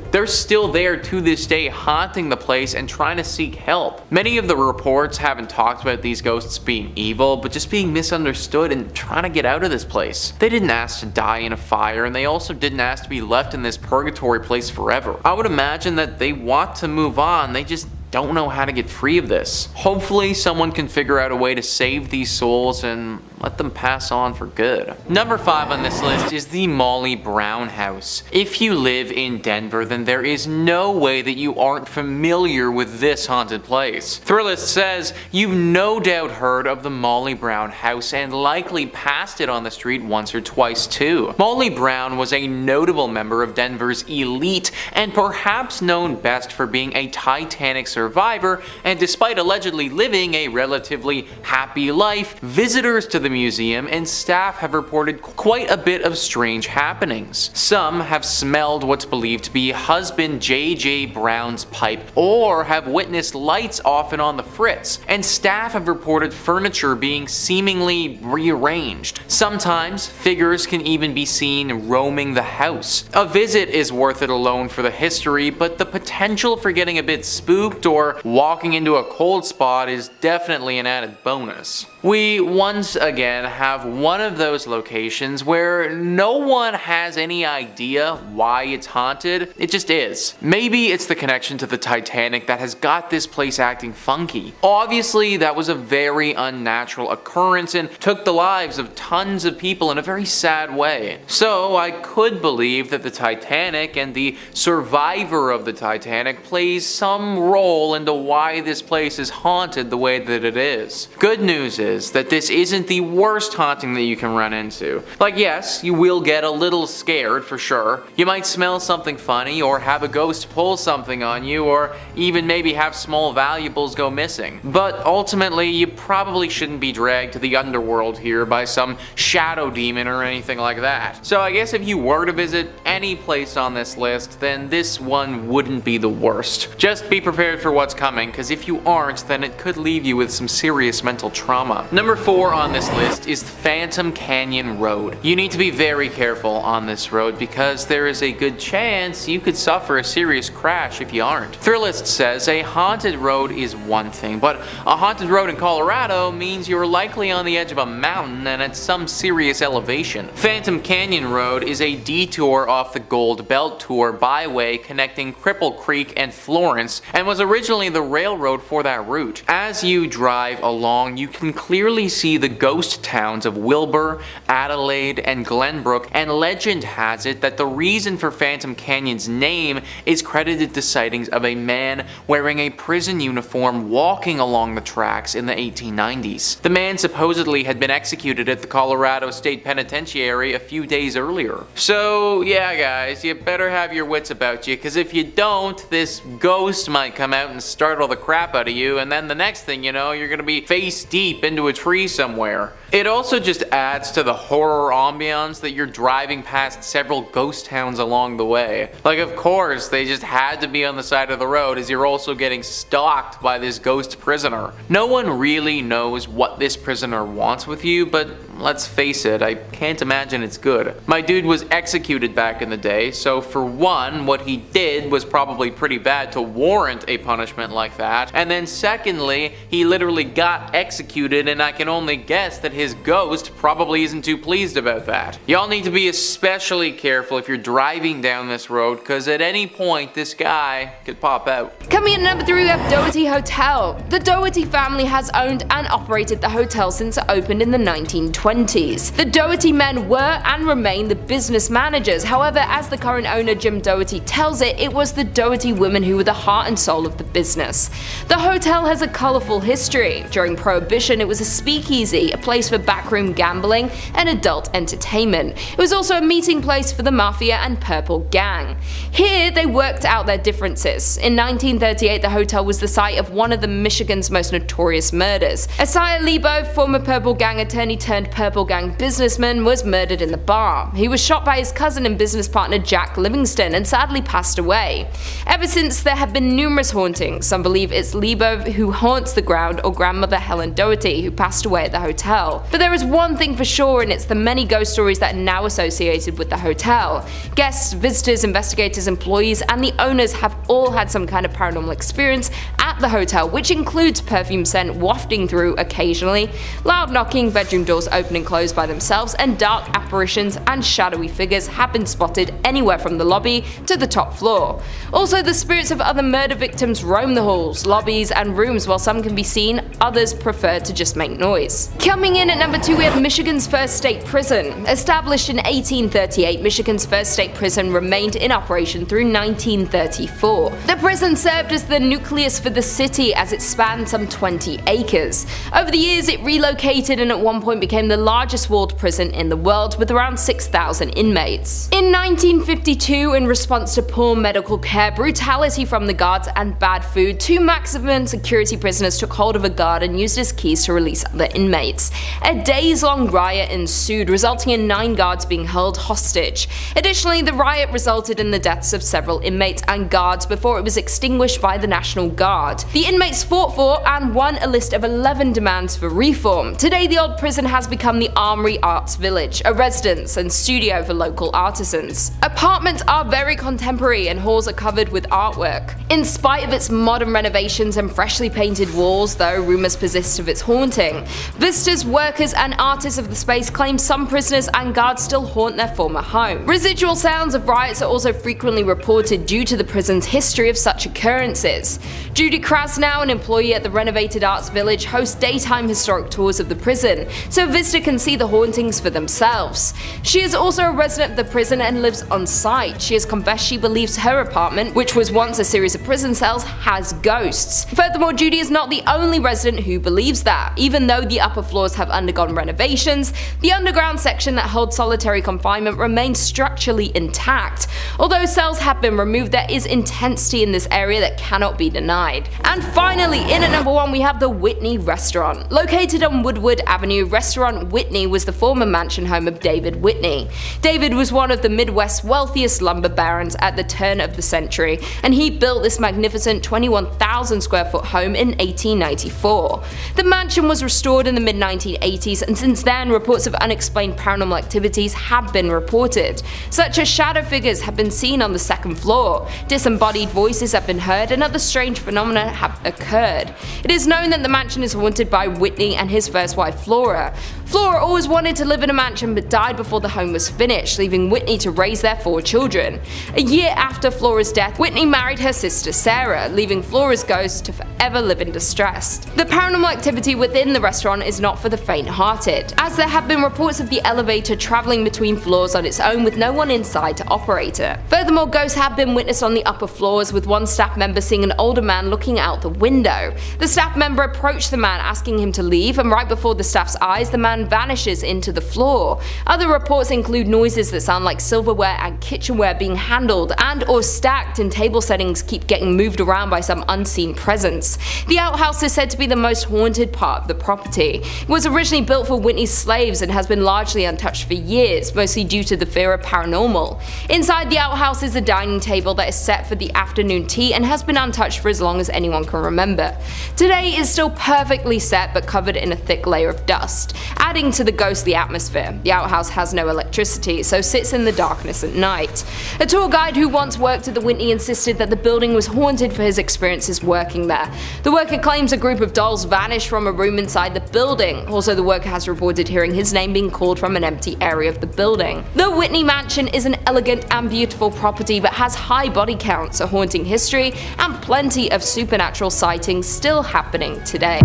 They're still there to this day, haunting the place and trying to seek help. Many of the reports haven't talked about these ghosts being evil, but just being misunderstood and trying to get out of this place. They didn't ask to die in a fire, and they also didn't ask to be left in this purgatory place forever. I would imagine that they want to move on, they just don't know how to get free of this. Hopefully someone can figure out a way to save these souls and let them pass on for good. Number 5 on this list is the Molly Brown House. If you live in Denver, then there is no way that you aren't familiar with this haunted place. Thrillist says you've no doubt heard of the Molly Brown House and likely passed it on the street once or twice too. Molly Brown was a notable member of Denver's elite and perhaps known best for being a Titanic survivor, and despite allegedly living a relatively happy life, visitors to the museum and staff have reported quite a bit of strange happenings. Some have smelled what's believed to be husband J.J. Brown's pipe, or have witnessed lights off and on the fritz, and staff have reported furniture being seemingly rearranged. Sometimes, figures can even be seen roaming the house. A visit is worth it alone for the history, but the potential for getting a bit spooked or walking into a cold spot is definitely an added bonus. We once again have one of those locations where no one has any idea why it's haunted, it just is. Maybe it's the connection to the Titanic that has got this place acting funky. Obviously, that was a very unnatural occurrence and took the lives of tons of people in a very sad way. So I could believe that the Titanic and the survivor of the Titanic plays some role into why this place is haunted the way that it is. Good news is that this isn't the worst haunting that you can run into. Like, yes, you will get a little scared for sure. You might smell something funny, or have a ghost pull something on you, or even maybe have small valuables go missing. But ultimately, you probably shouldn't be dragged to the underworld here by some shadow demon or anything like that. So I guess if you were to visit any place on this list, then this one wouldn't be the worst. Just be prepared for what's coming, because if you aren't, then it could leave you with some serious mental trauma. Number 4 on this list is Phantom Canyon Road. You need to be very careful on this road because there is a good chance you could suffer a serious crash if you aren't. Thrillist says a haunted road is one thing, but a haunted road in Colorado means you're likely on the edge of a mountain and at some serious elevation. Phantom Canyon Road is a detour off the Gold Belt Tour byway connecting Cripple Creek and Florence, and was originally the railroad for that route. As you drive along, you can clearly see the ghost towns of Wilbur, Adelaide, and Glenbrook, and legend has it that the reason for Phantom Canyon's name is credited to sightings of a man wearing a prison uniform walking along the tracks in the 1890s. The man supposedly had been executed at the Colorado State Penitentiary a few days earlier. So yeah guys, you better have your wits about you, because if you don't, this ghost might come out and startle the crap out of you, and then the next thing you know, you're gonna be face deep into a tree somewhere. It also just adds to the horror ambiance that you're driving past several ghost towns along the way. Like, of course, they just had to be on the side of the road as you're also getting stalked by this ghost prisoner. No one really knows what this prisoner wants with you, but let's face it, I can't imagine it's good. My dude was executed back in the day, so for one, what he did was probably pretty bad to warrant a punishment like that, and then secondly, he literally got executed, and I can only guess that his ghost probably isn't too pleased about that. Y'all need to be especially careful if you're driving down this road, because at any point this guy could pop out. Coming in at number 3 we have Doherty Hotel. The Doherty family has owned and operated the hotel since it opened in the 1920s. The Doherty men were and remain the business managers. However, as the current owner Jim Doherty tells it, it was the Doherty women who were the heart and soul of the business. The hotel has a colourful history. During Prohibition, it was a speakeasy, a place for backroom gambling and adult entertainment. It was also a meeting place for the Mafia and Purple Gang. Here, they worked out their differences. In 1938, the hotel was the site of one of the Michigan's most notorious murders. Isaiah Lebo, former Purple Gang attorney turned Purple Gang businessman, was murdered in the bar. He was shot by his cousin and business partner Jack Livingston and sadly passed away. Ever since, there have been numerous hauntings. Some believe it's Lebo who haunts the ground, or grandmother Helen Doherty, who passed away at the hotel. But there is one thing for sure, and it's the many ghost stories that are now associated with the hotel. Guests, visitors, investigators, employees, and the owners have all had some kind of paranormal experience at the hotel, which includes perfume scent wafting through occasionally, loud knocking, bedroom doors open and close by themselves, and dark apparitions and shadowy figures have been spotted anywhere from the lobby to the top floor. Also, the spirits of other murder victims roam the halls, lobbies, and rooms. While some can be seen, others prefer to just make noise. Coming in at number 2 we have Michigan's first state prison. Established in 1838, Michigan's first state prison remained in operation through 1934. The prison served as the nucleus for the city as it spanned some 20 acres. Over the years, it relocated and at one point became the largest walled prison in the world with around 6,000 inmates. In 1952, in response to poor medical care, brutality from the guards, and bad food, 2 maximum security prisoners took hold of a guard and used his keys to release other inmates. A days-long riot ensued, resulting in 9 guards being held hostage. Additionally, the riot resulted in the deaths of several inmates and guards before it was extinguished by the National Guard. The inmates fought for and won a list of 11 demands for reform. Today, the old prison has become the Armory Arts Village, a residence and studio for local artisans. Apartments are very contemporary and halls are covered with artwork. In spite of its modern renovations and freshly painted walls, though, rumors persist of its haunting. Visitors, workers, and artists of the space claim some prisoners and guards still haunt their former home. Residual sounds of riots are also frequently reported due to the prison's history of such occurrences. Judy Krasnow, an employee at the renovated Arts Village, hosts daytime historic tours of the prison, so a visitor can see the hauntings for themselves. She is also a resident of the prison and lives on site. She has confessed she believes her apartment, which was once a series of prison cells, has ghosts. Furthermore, Judy is not the only resident who believes that. Even though the upper floors have undergone renovations, the underground section that holds solitary confinement remains structurally intact. Although cells have been removed, there is intensity in this area that cannot be denied. And finally, in at number 1 we have the Whitney Restaurant. Located on Woodward Avenue, Restaurant Whitney was the former mansion home of David Whitney. David was one of the Midwest's wealthiest lumber barons at the turn of the century, and he built this magnificent 21,000 square foot home in 1894. The mansion was restored in the mid-1980s, and since then reports of unexplained paranormal activities have been reported, such as shadow figures have been seen on the 2nd floor, disembodied voices have been heard, and other strange phenomena have occurred. It is known that the mansion is haunted by Whitney and his first wife Flora. Flora always wanted to live in a mansion but died before the home was finished, leaving Whitney to raise their 4 children. A year after Flora's death, Whitney married her sister Sarah, leaving Flora's ghost to forever live in distress. The paranormal activity within the restaurant is not for the faint-hearted, as there have been reports of the elevator traveling between floors on its own with no one inside to operate it. Furthermore, ghosts have been witnessed on the upper floors, with one staff member seeing an older man looking out the window. The staff member approached the man asking him to leave, and right before the staff's eyes, the man vanishes into the floor. Other reports include noises that sound like silverware and kitchenware being handled and or stacked in table settings keep getting moved around by some unseen presence. The outhouse is said to be the most haunted part of the property. It was originally built for Whitney's slaves and has been largely untouched for years, mostly due to the fear of paranormal. Inside the outhouse is a dining table that is set for the afternoon tea and has been untouched for as long as anyone can remember. Today is still perfectly set but covered in a thick layer of dust, adding to the ghostly atmosphere. The outhouse has no electricity, so sits in the darkness at night. A tour guide who once worked at the Whitney insisted that the building was haunted for his experiences working there. The worker claims a group of dolls vanished from a room inside the building. Also, the worker has reported hearing his name being called from an empty area of the building. The Whitney Mansion is an elegant and beautiful property but has high body counts, a haunting history, and plenty of supernatural sightings still happening today.